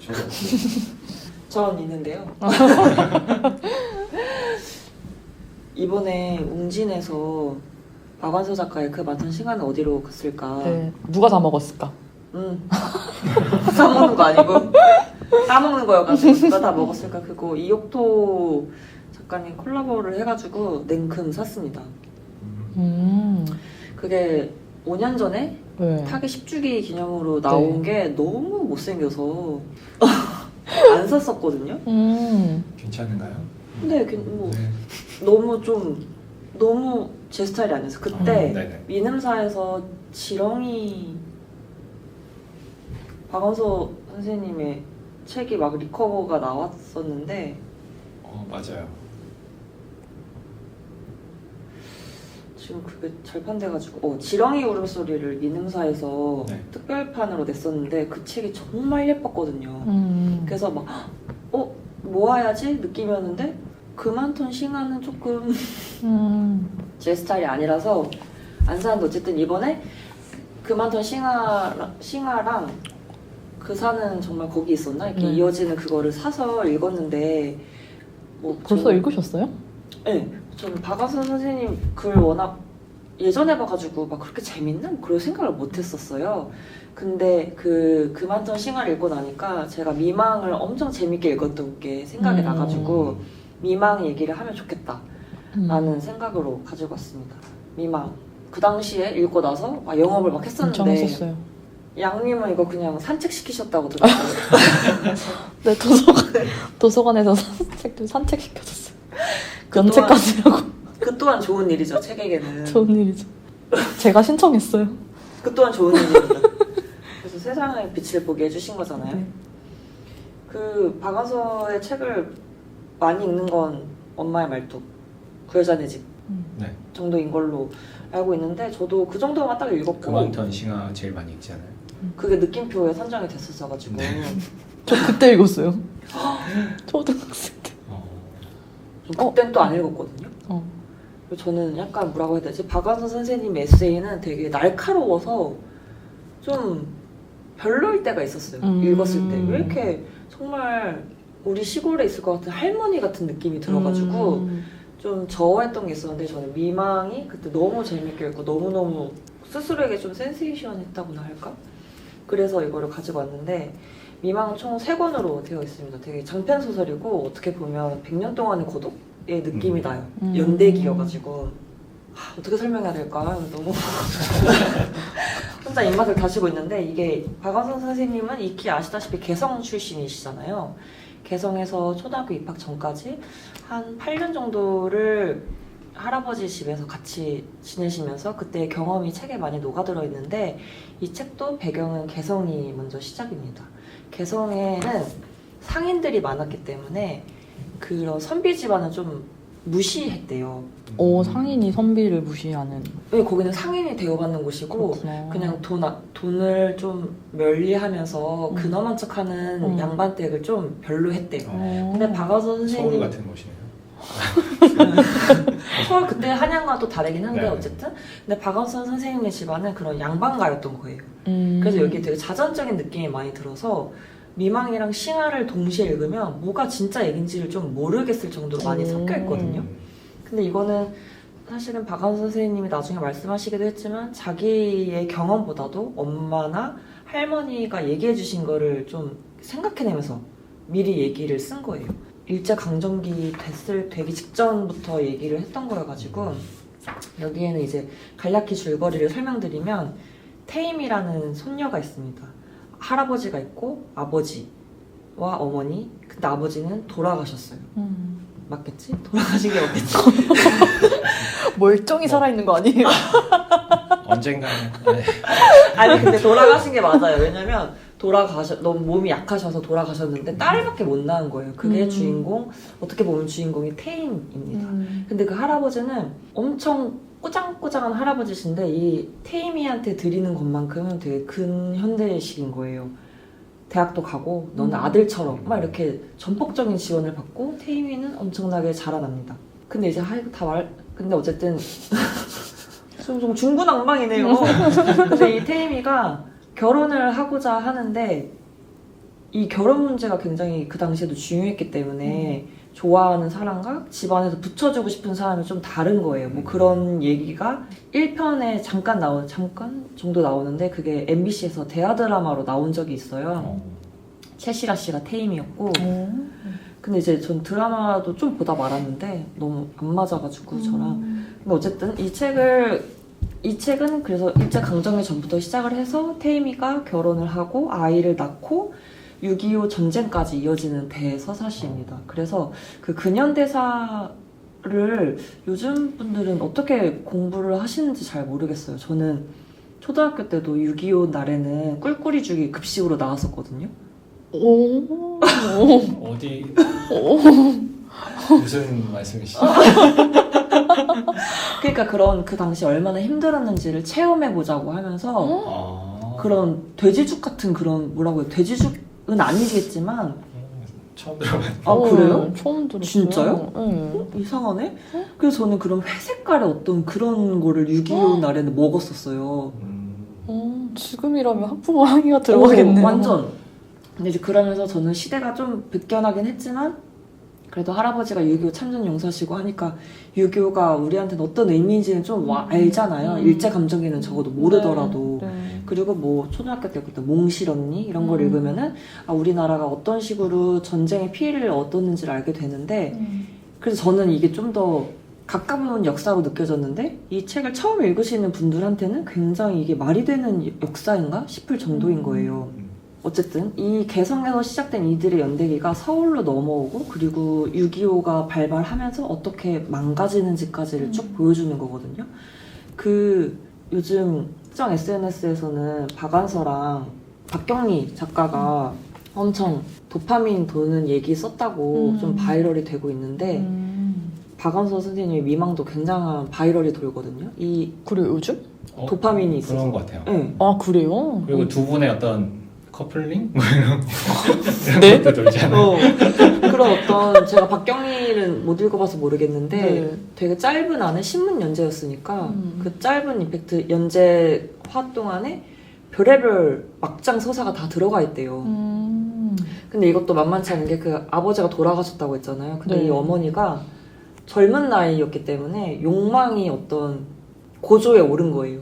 전 있는데요. 이번에 웅진에서 박완서 작가의 그 많던 시간은 어디로 갔을까? 누가 다 먹었을까? 사먹는 거 아니고 따먹는 거여가지고 누가 다 먹었을까? 그거 이옥토 작가님 콜라보를 해가지고 냉큼 샀습니다. 그게 5년 전에 네. 타계 10주기 기념으로 나온 게 너무 못생겨서 안 샀었거든요. 괜찮은가요? 근데 너무 제 스타일이 아니어서 그때 네네. 민음사에서 지렁이 박원서 선생님의 책이 막 리커버가 나왔었는데 맞아요. 지금 그게 절판돼가지고 지렁이 울음소리를 민음사에서 네. 특별판으로 냈었는데 그 책이 정말 예뻤거든요. 그래서 막 모아야지 느낌이었는데 그만턴 싱하는 조금 제 스타일이 아니라서 안 사는데 어쨌든 이번에 그만턴 싱하랑 그 사는 정말 거기 있었나? 이렇게 이어지는 그거를 사서 읽었는데 벌써 읽으셨어요? 네, 저는 박완서 선생님 글 워낙 예전에 봐가지고 막 그렇게 재밌나? 그런 생각을 못했었어요. 근데 그만턴 싱하를 읽고 나니까 제가 미망을 엄청 재밌게 읽었던 게 생각이 나가지고 미망 얘기를 하면 좋겠다 라는 생각으로 가지고 왔습니다. 미망 그 당시에 읽고 나서 막 영업을 막 엄청 했었는데 했었어요. 양님은 이거 그냥 산책시키셨다고 들었어요. 네, 도서관에서 책들 산책시켜줬어요. 그동안- 연책까지 하고 그 또한 좋은 일이죠, 책에게는. 좋은 일이죠. 제가 신청했어요. 그 또한 좋은 일입니다. 그래서 세상의 빛을 보게 해주신 거잖아요. 네. 그 박완서의 책을 많이 읽는 건 엄마의 말뚝, 그 여자네 집 네. 정도인 걸로 알고 있는데 저도 그 정도만 딱 읽었고 그만턴 싱하 제일 많이 읽잖아요. 그게 느낌표에 선정이 됐었어가지고 저 그때 읽었어요. 초등학생 때. 그땐 또 안 읽었거든요. 어. 저는 약간 뭐라고 해야 되지? 박완서 선생님 에세이는 되게 날카로워서 좀 별로일 때가 있었어요. 읽었을 때. 왜 이렇게 정말 우리 시골에 있을 것 같은 할머니 같은 느낌이 들어가지고 좀 저어했던 게 있었는데 저는 미망이 그때 너무 재밌게 읽고 너무너무 스스로에게 좀 센세이션했다고나 할까? 그래서 이거를 가지고 왔는데 미망은 총 3권으로 되어 있습니다. 되게 장편 소설이고 어떻게 보면 100년 동안의 고독의 느낌이 나요. 연대기여가지고 어떻게 설명해야 될까? 너무 혼자 입맛을 다시고 있는데 이게 박완서 선생님은 익히 아시다시피 개성 출신이시잖아요. 개성에서 초등학교 입학 전까지 한 8년 정도를 할아버지 집에서 같이 지내시면서 그때 경험이 책에 많이 녹아들어 있는데 이 책도 배경은 개성이 먼저 시작입니다. 개성에는 상인들이 많았기 때문에 그런 선비 집안은 좀 무시했대요. 상인이 선비를 무시하는. 왜 거기는 상인이 대우받는 곳이고 그렇구나. 그냥 돈을 좀 멀리하면서 근엄한 척하는 양반댁을 좀 별로 했대요. 근데 박완서 선생님 서울 같은 곳이네요. 서울 그때 한양과 또 다르긴 한데 네. 어쨌든 근데 박완서 선생님의 집안은 그런 양반가였던 거예요. 음. 그래서 여기 되게 자전적인 느낌이 많이 들어서 미망이랑 싱하를 동시에 읽으면 뭐가 진짜 얘긴지를 좀 모르겠을 정도로 많이 섞여 있거든요. 근데 이거는 사실은 박완서 선생님이 나중에 말씀하시기도 했지만 자기의 경험보다도 엄마나 할머니가 얘기해 주신 거를 좀 생각해내면서 미리 얘기를 쓴 거예요. 일제강점기 되기 직전부터 얘기를 했던 거여가지고 여기에는 이제 간략히 줄거리를 설명드리면 태임이라는 손녀가 있습니다. 할아버지가 있고 아버지와 어머니. 근데 아버지는 돌아가셨어요. 맞겠지? 돌아가신 게 맞겠지? 멀쩡히 살아있는 거 아니에요? 언젠가는 아니 근데 돌아가신 게 맞아요. 왜냐면 너무 몸이 약하셔서 돌아가셨는데 딸밖에 못 낳은 거예요. 그게 주인공, 어떻게 보면 주인공이 태임입니다. 근데 그 할아버지는 엄청 꾸장꾸장한 할아버지신데 이 태임이한테 드리는 것만큼은 되게 근현대식인 거예요. 대학도 가고 너는 아들처럼 막 이렇게 전폭적인 지원을 받고 태임이는 엄청나게 자라납니다. 근데 이제 근데 어쨌든 좀 중구난방이네요. 근데 이 태임이가 결혼을 하고자 하는데 이 결혼 문제가 굉장히 그 당시에도 중요했기 때문에 좋아하는 사람과 집안에서 붙여주고 싶은 사람이 좀 다른 거예요. 뭐 그런 얘기가 1편에 잠깐 정도 나오는데 그게 MBC에서 대하 드라마로 나온 적이 있어요. 채시라 씨가 태임이었고 근데 이제 전 드라마도 좀 보다 말았는데 너무 안 맞아가지고 저랑. 근데 어쨌든 이 책은 그래서 일제강점기 전부터 시작을 해서 태임이가 결혼을 하고 아이를 낳고 6.25 전쟁까지 이어지는 대서사시입니다. 그래서 그 근현대사를 요즘 분들은 어떻게 공부를 하시는지 잘 모르겠어요. 저는 초등학교 때도 6.25 날에는 꿀꿀이죽이 급식으로 나왔었거든요. 어디 무슨 말씀이시죠? 그러니까 그 당시 얼마나 힘들었는지를 체험해보자고 하면서 그런 돼지죽 같은 그런 뭐라고 해요? 돼지죽은 아니겠지만 처음 들어봤는데. 아 그래요? 처음 들었어요. 진짜요? 이상하네? 그래서 저는 그런 회색깔의 어떤 그런 거를 6.25 날에는 먹었었어요. 지금이라면 학부모 항의가 들어가겠네요. 완전. 근데 이제 그러면서 저는 시대가 좀 급변하긴 했지만 그래도 할아버지가 6.25 참전 용사시고 하니까 6.25가 우리한테는 어떤 의미인지는 좀 알잖아요. 일제감정기는 적어도 모르더라도. 네. 그리고 뭐 초등학교 때부터 몽실언니 이런 걸 읽으면은 우리나라가 어떤 식으로 전쟁의 피해를 얻었는지를 알게 되는데 그래서 저는 이게 좀 더 가까운 역사로 느껴졌는데 이 책을 처음 읽으시는 분들한테는 굉장히 이게 말이 되는 역사인가 싶을 정도인 거예요. 어쨌든 이 개성에서 시작된 이들의 연대기가 서울로 넘어오고 그리고 6.25가 발발하면서 어떻게 망가지는지까지를 쭉 보여주는 거거든요. 요즘 특정 SNS에서는 박완서랑 박경리 작가가 엄청 도파민 도는 얘기 썼다고 좀 바이럴이 되고 있는데 박완서 선생님의 미망도 굉장한 바이럴이 돌거든요. 그래요, 요즘? 도파민이 있어서. 그런 것 같아요. 네. 아, 그래요? 그리고 두 분의 어떤 커플링? 뭐 이런 네? 것도 돌잖아요. 그런 어떤 제가 박경리는 못 읽어봐서 모르겠는데 네. 되게 짧은 안에 신문 연재였으니까 그 짧은 임팩트 연재화 동안에 별의별 막장 서사가 다 들어가 있대요. 근데 이것도 만만치 않은 게 그 아버지가 돌아가셨다고 했잖아요. 근데 네. 이 어머니가 젊은 나이였기 때문에 욕망이 어떤 고조에 오른 거예요.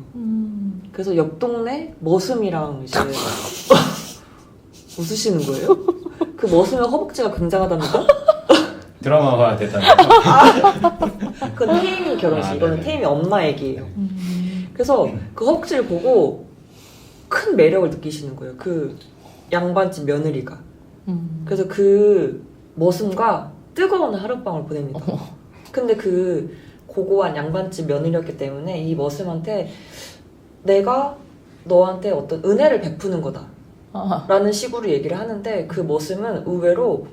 그래서 옆 동네 머슴이랑 이제 웃으시는 거예요? 그 머슴의 허벅지가 굉장하답니다. 드라마화 됐다는 거죠? 그건 태임이 결혼식, 이거는 네네. 태임이 엄마 얘기예요. 그래서 그 허벅지를 보고 큰 매력을 느끼시는 거예요. 그 양반집 며느리가. 그래서 그 머슴과 뜨거운 하룻밤을 보냅니다. 근데 그 고고한 양반집 며느리였기 때문에 이 머슴한테 내가 너한테 어떤 은혜를 베푸는 거다 아. 라는 식으로 얘기를 하는데 그 머슴은 의외로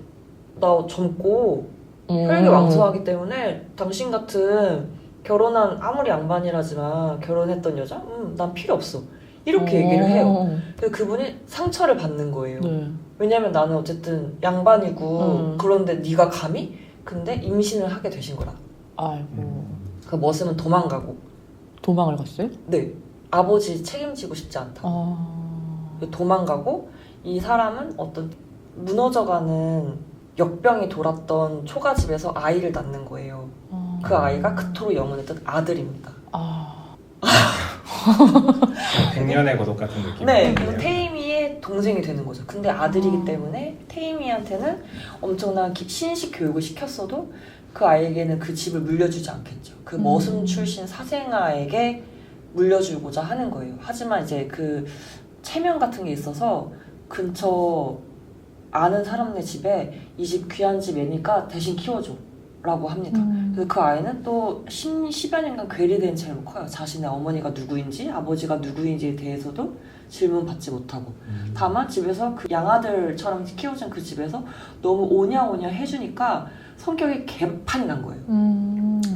나 젊고 혈기 왕성하기 때문에 당신 같은 결혼한 아무리 양반이라지만 결혼했던 여자? 난 필요 없어 이렇게 얘기를 해요. 그래서 그분이 상처를 받는 거예요. 네. 왜냐면 나는 어쨌든 양반이고 그런데 네가 감히? 근데 임신을 하게 되신 거라. 아이고. 그 머슴은 도망가고 도망을 갔어요? 네 아버지 책임지고 싶지 않다. 도망가고 이 사람은 어떤 무너져가는 역병이 돌았던 초가집에서 아이를 낳는 거예요. 그 아이가 그토록 영원했던 아들입니다. 백년의 고독 같은 느낌. 네, 그래서 테이미의 동생이 되는 거죠. 근데 아들이기 때문에 테이미한테는 엄청난 신식 교육을 시켰어도 그 아이에게는 그 집을 물려주지 않겠죠. 그 머슴 출신 사생아에게 물려주고자 하는 거예요. 하지만 이제 그 체면 같은 게 있어서 근처 아는 사람네 집에 이 집 귀한 집애니까 대신 키워줘 라고 합니다. 그래서 그 아이는 또 10여 년간 괴리된 채로 커요. 자신의 어머니가 누구인지 아버지가 누구인지에 대해서도 질문받지 못하고 다만 집에서 그 양아들처럼 키워준 그 집에서 너무 오냐오냐 해주니까 성격이 개판이 난 거예요.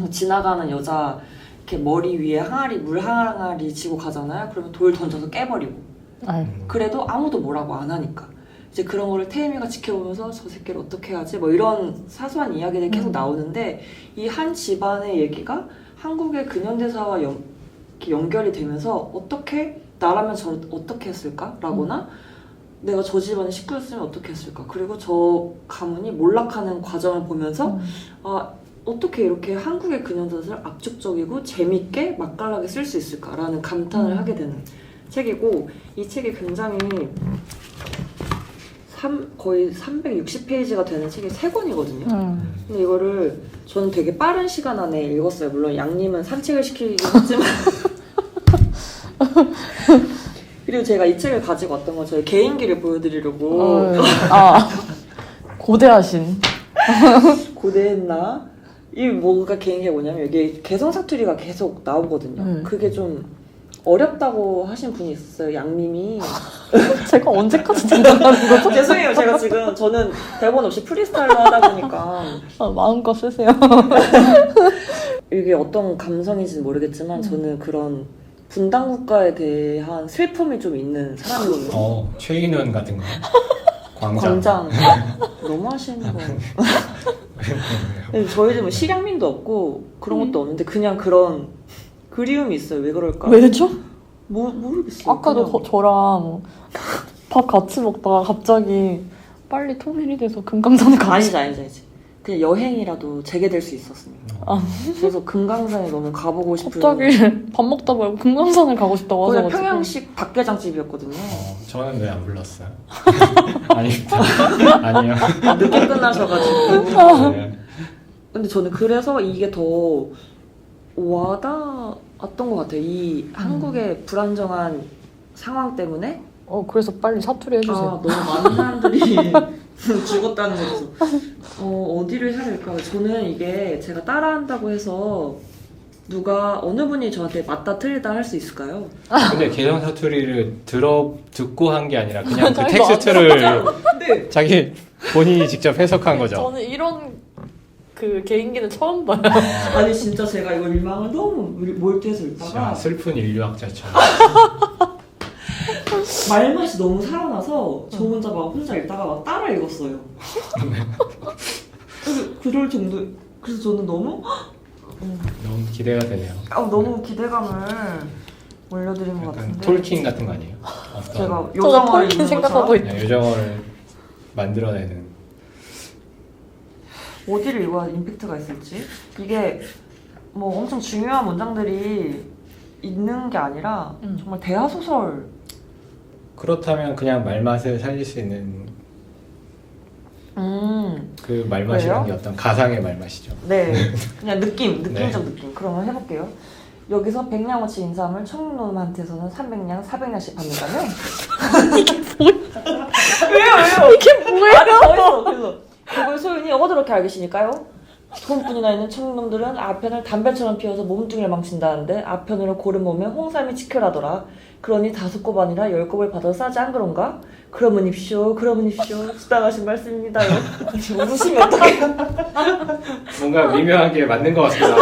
지나가는 여자 이렇게 머리 위에 항아리 물 항아리 지고 가잖아요. 그러면 돌 던져서 깨버리고 그래도 아무도 뭐라고 안 하니까 이제 그런 거를 테이미가 지켜보면서 저 새끼를 어떻게 하지? 뭐 이런 사소한 이야기들이 계속 나오는데 이 한 집안의 얘기가 한국의 근현대사와 이렇게 연결이 되면서 어떻게 나라면 저 어떻게 했을까? 라거나 내가 저 집안의 식구였으면 어떻게 했을까? 그리고 저 가문이 몰락하는 과정을 보면서 아 어떻게 이렇게 한국의 근현대사를 압축적이고 재밌게 맛깔나게 쓸 수 있을까라는 감탄을 하게 되는 책이고 이 책이 굉장히 거의 360페이지가 되는 책이 3권이거든요. 근데 이거를 저는 되게 빠른 시간 안에 읽었어요. 물론 양님은 산책을 시키긴 했지만 그리고 제가 이 책을 가지고 왔던 건 저희 개인기를 보여드리려고 고대하신. 고대했나? 이 뭔가 개인기가 뭐냐면 여기 개성 사투리가 계속 나오거든요. 그게 좀 어렵다고 하신 분이 있었어요. 양님이. 제가 언제까지 진행하는 거죠? 죄송해요. 제가 지금 저는 대본 없이 프리스타일로 하다 보니까 마음껏 쓰세요. 이게 어떤 감성인지는 모르겠지만 저는 그런 분단 국가에 대한 슬픔이 좀 있는 사람이거든요. 최인원 같은 거. 광장. 너무 하시는 거예요. 저희 집은 실향민도 없고 그런 것도 없는데 그냥 그런 그리움이 있어요. 왜 그럴까? 왜죠? 모르겠어요. 아까도 저랑 밥 같이 먹다가 갑자기 빨리 통일이 돼서 금강산에 가시. 아니지. 그냥 여행이라도 재개될 수 있었으니까. 그래서 금강산에 너무 가보고 싶은. 갑자기 밥 먹다 말고 금강산을 가고 싶다고 거기가 하셔가지고. 평양식 닭게장집이었거든요. 저는 왜 안 불렀어요? 아닙니다. 아니요. 늦게 끝나셔가지고. 네. 근데 저는 그래서 이게 더 와닿았던 것 같아요. 이 한국의 불안정한 상황 때문에. 그래서 빨리 사투리 해주세요. 너무 많은 사람들이 죽었다는 거죠. 어디를 해야 될까? 저는 이게 제가 따라한다고 해서 누가 어느 분이 저한테 맞다 틀리다 할 수 있을까요? 근데 개성 사투리를 듣고 한 게 아니라 그냥 그 텍스트를 네. 자기 본인이 직접 해석한 거죠. 저는 이런 그 개인기는 처음 봐요. 아니 진짜 제가 이거 일망을 너무 몰두해서 읽다가 슬픈 인류학자처럼. 말맛이 너무 살아나서 저 혼자 막 혼자 읽다가 막 따라 읽었어요. 그럴 정도. 그래서 저는 너무 기대가 되네요. 너무 기대감을 올려드린 것 약간 같은데. 톨킨 같은 거 아니에요? 제가 저도 요정어를 톨킨 읽는 생각하고 것처럼 있. 요정어를 만들어내는. 어디를 읽어야 임팩트가 있을지. 이게 뭐 엄청 중요한 문장들이 있는 게 아니라 정말 대하소설. 그렇다면 그냥 말맛을 살릴 수 있는 그 말맛이라는 게 어떤 가상의 말맛이죠. 네, 그냥 느낌적 네. 느낌. 그러면 해볼게요. 여기서 100냥어치 인삼을 청놈한테서는 300냥, 400냥씩 받는다면? 왜요? 이게 뭐예요? 더 있어. 그래서 그걸 소윤이 어디렇게 알겠습니까요? 소금뿐이나 있는 청놈들은 아편을 담배처럼 피워서 몸뚱이를 망친다는데 아편으로 고른 몸에 홍삼이 지켜라더라. 그러니 5곱 아니라 10곱을 받아 싸지 안 그런가? 그러므십시오. 수당하신 말씀입니다요. 웃으시면 어떡해요? 뭔가 미묘하게 맞는 것 같기도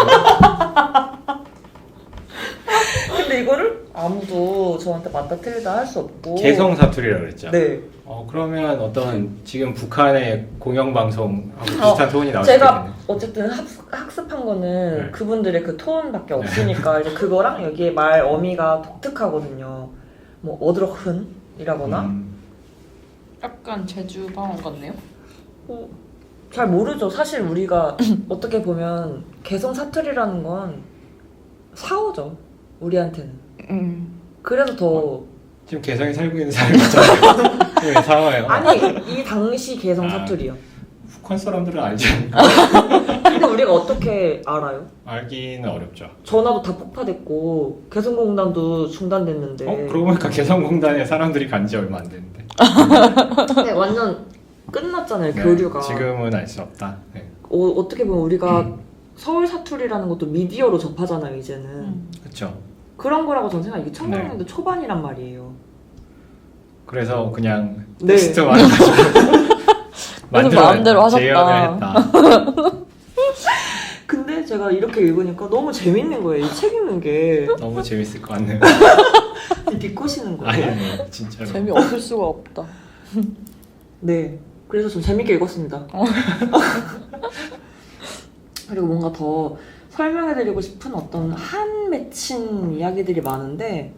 근데 이거를 아무도 저한테 맞다 틀리다 할 수 없고. 개성 사투리라고 그랬죠. 네. 그러면 어떤 지금 북한의 공영방송하고 비슷한 톤이 나올 수 제가 있겠네. 어쨌든 학습한 거는 네. 그분들의 그 톤밖에 없으니까 이제 그거랑 여기에 말 어미가 독특하거든요. 뭐 어드럭흔이라거나 약간 제주 방언 같네요. 잘 모르죠. 사실 우리가 어떻게 보면 개성 사투리라는 건 사오죠. 우리한테는. 그래서 더 지금 개성에 살고 있는 사람이 있잖아요. 왜 상황이에요? 아니 이 당시 개성 사투리요. 북한 사람들은 알지. 근데 우리가 어떻게 알아요? 알기는 어렵죠. 전화도 다 폭파됐고 개성공단도 중단됐는데. 그러고 보니까 개성공단에 사람들이 간 지 얼마 안 됐는데. 네, 완전 끝났잖아요. 네, 교류가. 지금은 알 수 없다. 네. 어떻게 보면 우리가 서울 사투리라는 것도 미디어로 접하잖아요. 이제는. 그렇죠. 그런 거라고 저는 생각해요. 이게 1900년대 초반이란 말이에요. 그래서 그냥 네. 테스트 만들어가지고 마음대로 하셨다. 재현을 했다. 근데 제가 이렇게 읽으니까 너무 재밌는 거예요. 이 책 읽는 게. 너무 재밌을 것 같네요. 비꼬시는 거예요. 아니 진짜로. 재미없을 수가 없다. 네. 그래서 좀 재밌게 읽었습니다. 그리고 뭔가 더 설명해드리고 싶은 어떤 한 맺힌 이야기들이 많은데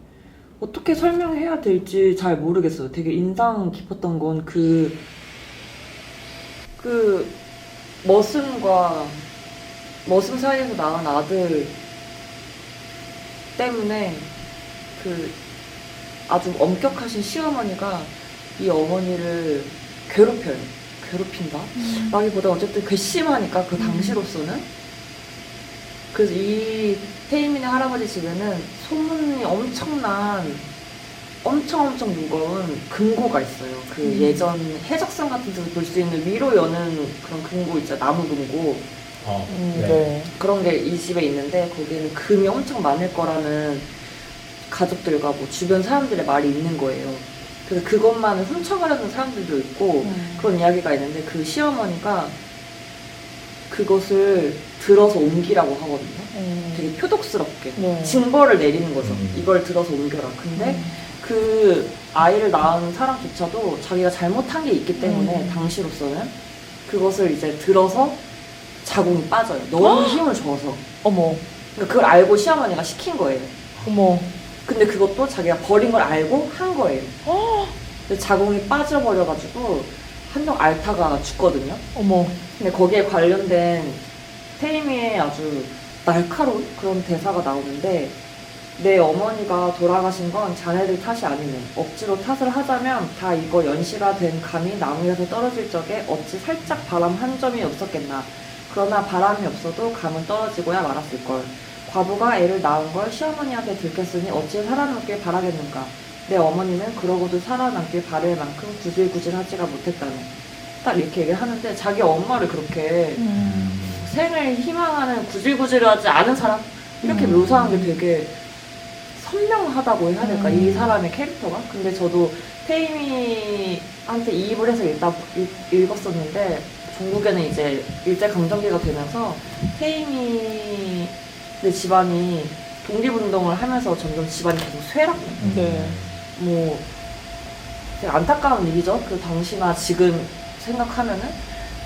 어떻게 설명해야 될지 잘 모르겠어요. 되게 인상 깊었던 건 그 머슴 사이에서 낳은 아들 때문에 그 아주 엄격하신 시어머니가 이 어머니를 괴롭힌다? 라기보다 어쨌든 괘씸하니까 그 당시로서는. 그래서 이 태이민의 할아버지 집에는 소문이 엄청 무거운 금고가 있어요. 그 예전 해적선 같은 데서 볼 수 있는 위로 여는 그런 금고 있죠. 나무 금고. 네. 그런 게 이 집에 있는데 거기에는 금이 엄청 많을 거라는 가족들과 뭐 주변 사람들의 말이 있는 거예요. 그래서 그것만을 훔쳐가려는 사람들도 있고 그런 이야기가 있는데 그 시어머니가 그것을 들어서 옮기라고 하거든요. 되게 표독스럽게 네. 징벌을 내리는 거죠. 이걸 들어서 옮겨라. 근데 그 아이를 낳은 사람조차도 자기가 잘못한 게 있기 때문에 당시로서는 그것을 이제 들어서 자궁이 빠져요. 너무 힘을 줘서. 어머, 그러니까 그걸 알고 시어머니가 시킨 거예요. 어머. 근데 그것도 자기가 버린 걸 알고 한 거예요. 근데 자궁이 빠져버려가지고 한정 알타가 죽거든요. 어머. 근데 거기에 관련된 테이미의 아주 날카로운 그런 대사가 나오는데 내 어머니가 돌아가신 건 자네들 탓이 아니네. 억지로 탓을 하자면 다 이거 연시가 된 감이 나무에서 떨어질 적에 어찌 살짝 바람 한 점이 없었겠나. 그러나 바람이 없어도 감은 떨어지고야 말았을걸. 과부가 애를 낳은 걸 시어머니한테 들켰으니 어찌 살아남길 바라겠는가. 내 어머니는 그러고도 살아남길 바랄 만큼 구질구질하지가 못했다네. 딱 이렇게 얘기를 하는데 자기 엄마를 그렇게 생을 희망하는 구질구질하지 않은 사람? 이렇게 묘사한 게 되게 선명하다고 해야 될까? 이 사람의 캐릭터가? 근데 저도 테이미한테 이입을 해서 읽었었는데 중국에는 이제 일제강점기가 되면서 테이미의 집안이 독립운동을 하면서 점점 집안이 계속 쇠락. 네. 뭐 되게 안타까운 일이죠. 그 당시나 지금 생각하면은.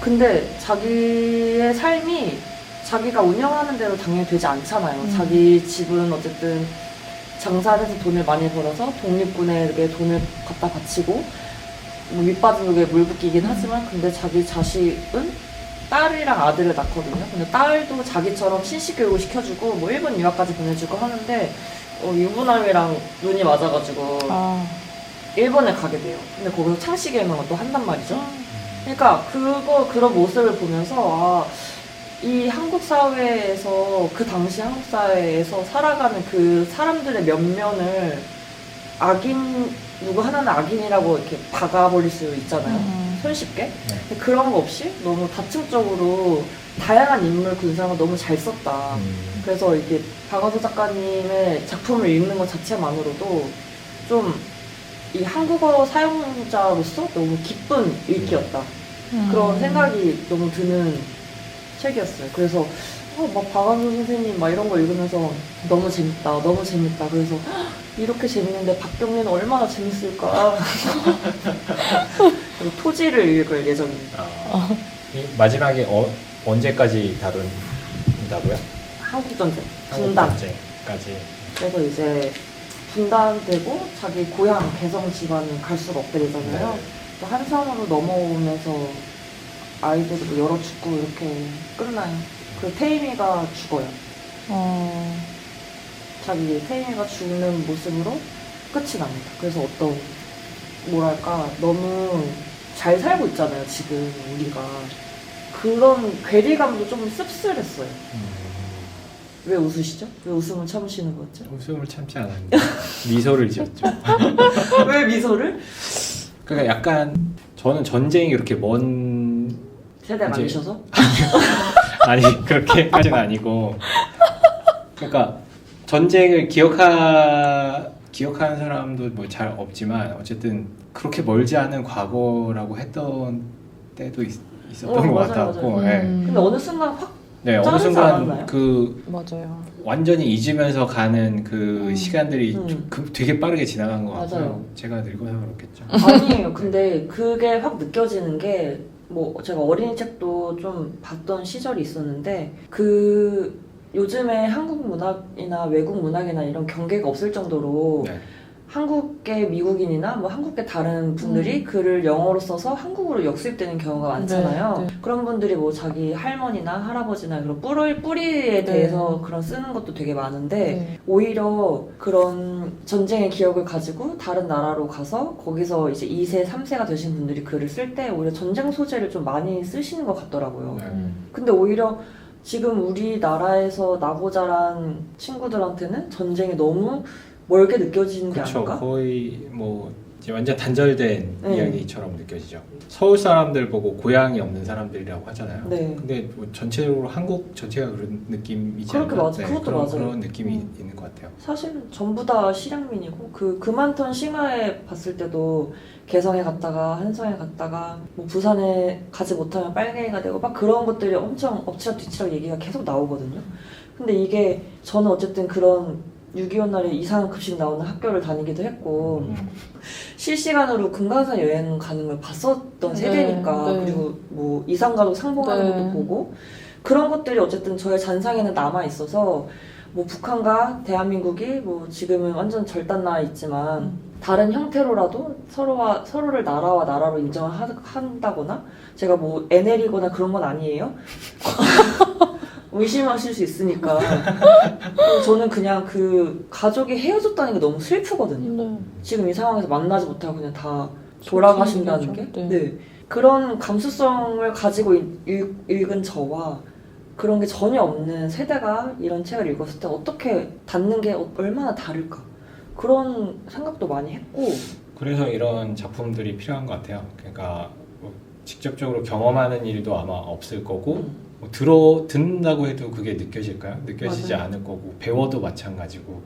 근데 자기의 삶이 자기가 운영하는 대로 당연히 되지 않잖아요. 자기 집은 어쨌든 장사를 해서 돈을 많이 벌어서 독립군에게 돈을 갖다 바치고 뭐 밑바닥에 물 붓기긴 하지만 근데 자기 자식은 딸이랑 아들을 낳거든요. 근데 딸도 자기처럼 신식교육을 시켜주고 뭐 일본 유학까지 보내주고 하는데 유부남이랑 눈이 맞아가지고 일본에 가게 돼요. 근데 거기서 창씨개명을 또 한단 말이죠. 그러니까 그런 모습을 보면서 이 한국 사회에서 그 당시 한국 사회에서 살아가는 그 사람들의 면면을 누구 하나는 악인이라고 이렇게 박아버릴 수 있잖아요. 손쉽게. 근데 그런 거 없이 너무 다층적으로 다양한 인물 군상을 너무 잘 썼다. 그래서 이게 박완서 작가님의 작품을 읽는 것 자체만으로도 좀 이 한국어 사용자로서 너무 기쁜 읽기였다. 그런 생각이 너무 드는 책이었어요. 그래서 막 박완서 선생님 막 이런 거 읽으면서 너무 재밌다, 너무 재밌다. 그래서 이렇게 재밌는데 박경리는 얼마나 재밌을까. 그리고 토지를 읽을 예정입니다. 이 마지막에 언제까지 다룬다고요? 한국전쟁, 분단. 전쟁까지. 그래서 이제 분단되고 자기 고향 개성 집안은 갈 수가 없게 되잖아요. 네. 또 한섬으로 넘어오면서 아이들이 뭐 열어 죽고 이렇게 끝나요. 그 태임이가 죽어요. 자기 태임이가 죽는 모습으로 끝이 납니다. 그래서 어떤 뭐랄까 너무 잘 살고 있잖아요. 지금 우리가 그런 괴리감도 좀 씁쓸했어요. 왜 웃으시죠? 왜 웃음을 참으시는 거죠? 웃음을 참지 않았는데 미소를 지었죠. 왜 미소를? 그러니까 약간 저는 전쟁이 그렇게 먼 세대가 이제- 아니셔서? 아니 그렇게까지는 아니고 그러니까 전쟁을 기억하는 사람도 뭐 잘 없지만 어쨌든 그렇게 멀지 않은 과거라고 했던 때도 있었던 것 맞아요, 같았고 맞아요. 네. 근데 어느 순간 확 네, 어느 자르지 순간 않았나요? 그 맞아요. 완전히 잊으면서 가는 그 시간들이 되게 빠르게 지나간 것 같아요. 맞아요. 제가 늙어서 그렇겠죠. 아니에요. 근데 그게 확 느껴지는 게 뭐 제가 어린이 책도 좀 봤던 시절이 있었는데 그 요즘에 한국 문학이나 외국 문학이나 이런 경계가 없을 정도로 네. 한국계 미국인이나 뭐 한국계 다른 분들이 글을 영어로 써서 한국으로 역수입되는 경우가 많잖아요. 네. 그런 분들이 뭐 자기 할머니나 할아버지나 그런 뿌리에 대해서 그런 쓰는 것도 되게 많은데 네. 오히려 그런 전쟁의 기억을 가지고 다른 나라로 가서 거기서 이제 2세, 3세가 되신 분들이 글을 쓸 때 오히려 전쟁 소재를 좀 많이 쓰시는 것 같더라고요. 네. 근데 오히려 지금 우리나라에서 나고 자란 친구들한테는 전쟁이 너무 멀게 느껴지는 게 그렇죠. 아닐까? 거의 뭐 이제 완전 단절된 네. 이야기처럼 느껴지죠. 서울 사람들 보고 고향이 없는 사람들이라고 하잖아요. 네. 근데 뭐 전체적으로 한국 전체가 그런 느낌이지 그렇게 않나? 맞아. 그것도 맞아요. 그런 느낌이 있는 것 같아요. 사실은 전부 다 실향민이고 그 많던 싱하에 봤을 때도 개성에 갔다가 한성에 갔다가 뭐 부산에 가지 못하면 빨갱이가 되고 막 그런 것들이 엄청 엎치락 뒤치락 얘기가 계속 나오거든요. 근데 이게 저는 어쨌든 그런 6.25 날에 이상한 급식 나오는 학교를 다니기도 했고 실시간으로 금강산 여행 가는 걸 봤었던 네, 세대니까 네. 그리고 뭐 이산가족 상봉하는 네. 것도 보고 그런 것들이 어쨌든 저의 잔상에는 남아 있어서 뭐 북한과 대한민국이 뭐 지금은 완전 절단 나와 있지만 다른 형태로라도 서로를 나라와 나라로 인정한다거나 제가 뭐 애내리거나 그런 건 아니에요. 의심하실 수 있으니까 저는 그냥 그 가족이 헤어졌다는 게 너무 슬프거든요. 네. 지금 이 상황에서 만나지 못하고 그냥 다 돌아가신다는 게 네. 네. 그런 감수성을 가지고 읽은 저와 그런 게 전혀 없는 세대가 이런 책을 읽었을 때 어떻게 닿는 게 얼마나 다를까 그런 생각도 많이 했고 그래서 이런 작품들이 필요한 것 같아요. 그러니까 뭐 직접적으로 경험하는 일도 아마 없을 거고 뭐 듣는다고 해도 그게 느껴질까요? 느껴지지 맞아요. 않을 거고 배워도 마찬가지고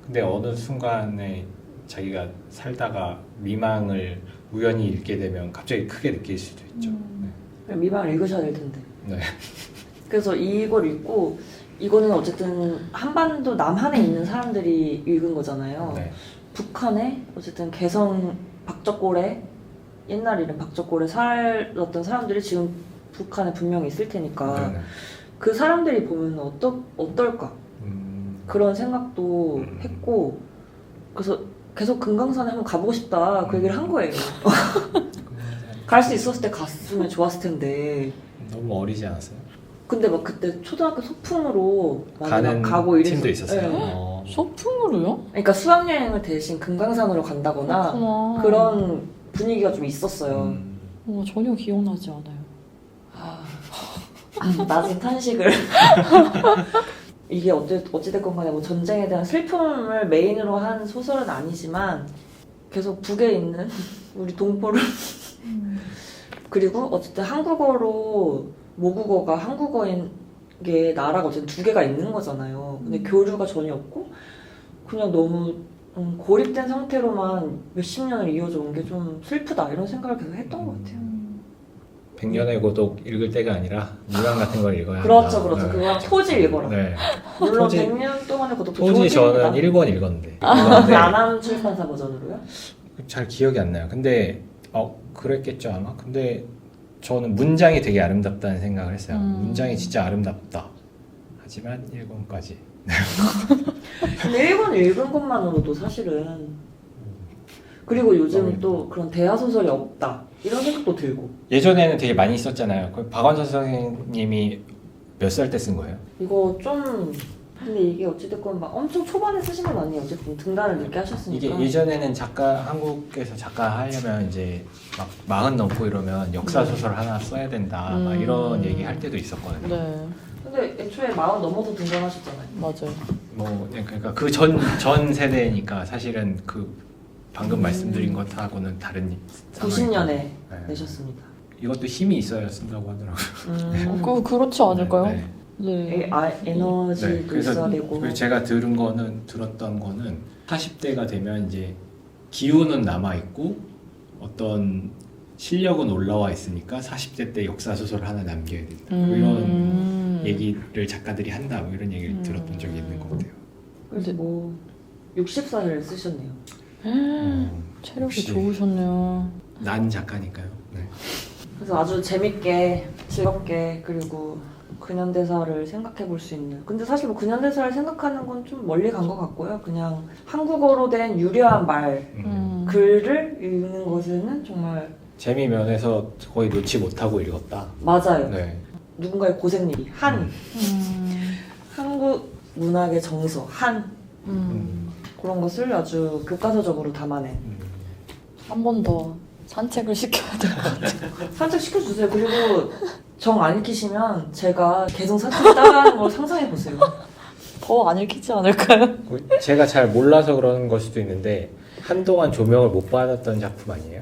근데 어느 순간에 자기가 살다가 미망을 우연히 읽게 되면 갑자기 크게 느낄 수도 있죠. 미망을 읽으셔야 될 텐데 네. 그래서 이걸 읽고 이거는 어쨌든 한반도 남한에 있는 사람들이 읽은 거잖아요. 네. 북한에 어쨌든 개성 박적골에 옛날 이름 박적골에 살았던 사람들이 지금 북한에 분명히 있을 테니까 네. 그 사람들이 보면 어떨까 그런 생각도 했고 그래서 계속 금강산에 한번 가보고 싶다 그 얘기를 한 거예요. 갈 수 있었을 때 갔으면 좋았을 텐데 너무 어리지 않았어요? 근데 막 그때 초등학교 소풍으로 많이 가는 막 가고 이랬었 팀도 있었어요? 네. 소풍으로요? 그러니까 수학여행을 대신 금강산으로 간다거나 그렇구나. 그런 분위기가 좀 있었어요. 전혀 기억나지 않아요. 낮은 탄식을 이게 어찌됐건 간에 뭐 전쟁에 대한 슬픔을 메인으로 한 소설은 아니지만 계속 북에 있는 우리 동포를 그리고 어쨌든 한국어로 모국어가 한국어인 게 나라가 어쨌든 두 개가 있는 거잖아요. 근데 교류가 전혀 없고 그냥 너무 고립된 상태로만 몇십 년을 이어져 온 게 좀 슬프다 이런 생각을 계속 했던 것 같아요. 100년의 고독 읽을 때가 아니라 미망 같은 걸 읽어야 그렇죠, 한다. 그렇죠. 네. 그거랑 토지 읽어라. 네. 물론 토지- 100년 동안의 고독도 토지 저는 좋은 1권 읽었는데. 안함 출판사 버전으로요? 잘 기억이 안 나요. 근데 그랬겠죠 아마. 근데 저는 문장이 되게 아름답다는 생각을 했어요. 문장이 진짜 아름답다. 하지만 1권까지. 근데 1권 읽은 것만으로도 사실은 그리고 요즘은 또 그런 대하 소설이 없다 이런 생각도 들고 예전에는 되게 많이 썼잖아요. 박완서 선생님이 몇 살 때 쓴 거예요? 이거 좀 근데 이게 어찌됐건 막 엄청 초반에 쓰신 건 아니에요. 어쨌든 등단을 늦게 하셨으니까 이게 예전에는 한국에서 작가 하려면 이제 막 40 넘고 이러면 역사 소설 하나 써야 된다. 막 이런 얘기 할 때도 있었거든요. 네, 근데 애초에 40 넘어서 등단하셨잖아요. 맞아요. 뭐 그러니까 그 전 세대니까 사실은 그 방금 말씀드린 것하고는 다른 90년에 네. 내셨습니다. 이것도 힘이 있어야 쓴다고 하더라고요. 그렇지 않을까요? 네, 네. 네. 에너지도 그래서 있어야 되고 제가 들었던 거는 40대가 되면 이제 기운은 남아 있고 어떤 실력은 올라와 있으니까 40대 때 역사 소설 하나 남겨야 된다. 뭐 이런 얘기를 작가들이 한다. 뭐 이런 얘기를 들었던 적이 있는 것 같아요. 그래서 뭐 60살을 쓰셨네요. 체력이 역시 좋으셨네요. 난 작가니까요. 네. 그래서 아주 재밌게 즐겁게 그리고 근현대사를 생각해 볼 수 있는 근데 사실 뭐 근현대사를 생각하는 건 좀 멀리 간 것 같고요. 그냥 한국어로 된 유려한 말 글을 읽는 것에는 정말 재미 면에서 거의 놓지 못하고 읽었다. 맞아요. 네. 누군가의 고생일이 한국 문학의 정서 그런 것을 아주 교과서적으로 담아낸 한 번 더 산책을 시켜야 될 것 같아요. 산책 시켜주세요. 그리고 정 안 읽히시면 제가 계속 산책 따라하는 걸 상상해 보세요. 더 안 읽히지 않을까요? 제가 잘 몰라서 그러는 걸 수도 있는데 한동안 조명을 못 받았던 작품 아니에요?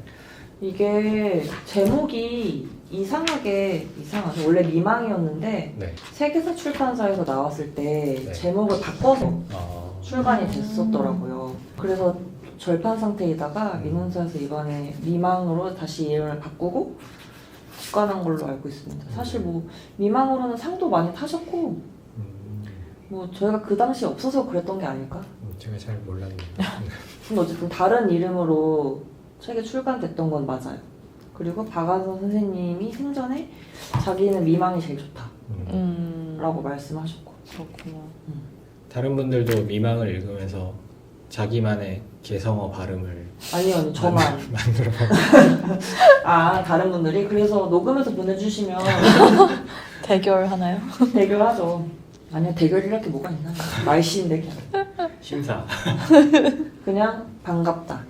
이게 제목이 이상하죠. 원래 미망이었는데 네. 세계사 출판사에서 나왔을 때 네. 제목을 바꿔서 아, 출간이 됐었더라고요. 그래서 절판 상태이다가 민원사에서 이번에 미망으로 다시 이름을 바꾸고 국간한 걸로 알고 있습니다. 사실 뭐 미망으로는 상도 많이 타셨고 뭐 저희가 그 당시 없어서 그랬던 게 아닐까? 제가 잘 몰랐네요. 근데 어쨌든 다른 이름으로 책이 출간됐던 건 맞아요. 그리고 박완서 선생님이 생전에 자기는 미망이 제일 좋다 라고 말씀하셨고 그렇구나. 다른 분들도 미망을 읽으면서 자기만의 개성어 발음을 아니요 저만 만들어 다른 분들이 그래서 녹음해서 보내주시면 대결 하나요? 대결하죠. 아니요 대결이랄 게 뭐가 있나 말씨인데 그냥 심사. 그냥 반갑다.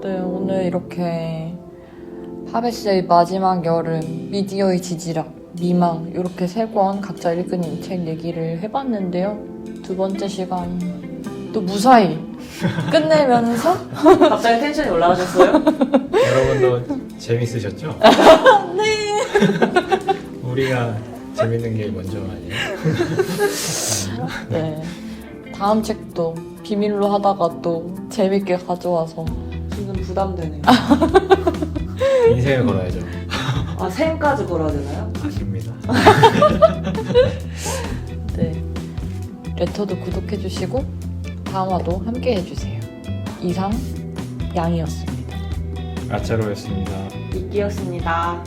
네, 오늘 이렇게 파베스의 마지막 여름, 미디어의 지지락, 미망 이렇게 세 권 각자 읽은 이 책 얘기를 해봤는데요. 두 번째 시간 또 무사히 끝내면서 갑자기 텐션이 올라가셨어요? 여러분도 재밌으셨죠? 네. 우리가 재밌는 게 먼저 아니에요? 네, 다음 책도 비밀로 하다가 또 재밌게 가져와서 지금 부담되네요. 인생을 걸어야죠. 생까지 걸어야 되나요? 아닙니다. 네, 레터도 구독해주시고 다음화도 함께 해주세요. 이상 양이었습니다. 아차로였습니다. 이끼였습니다. 와.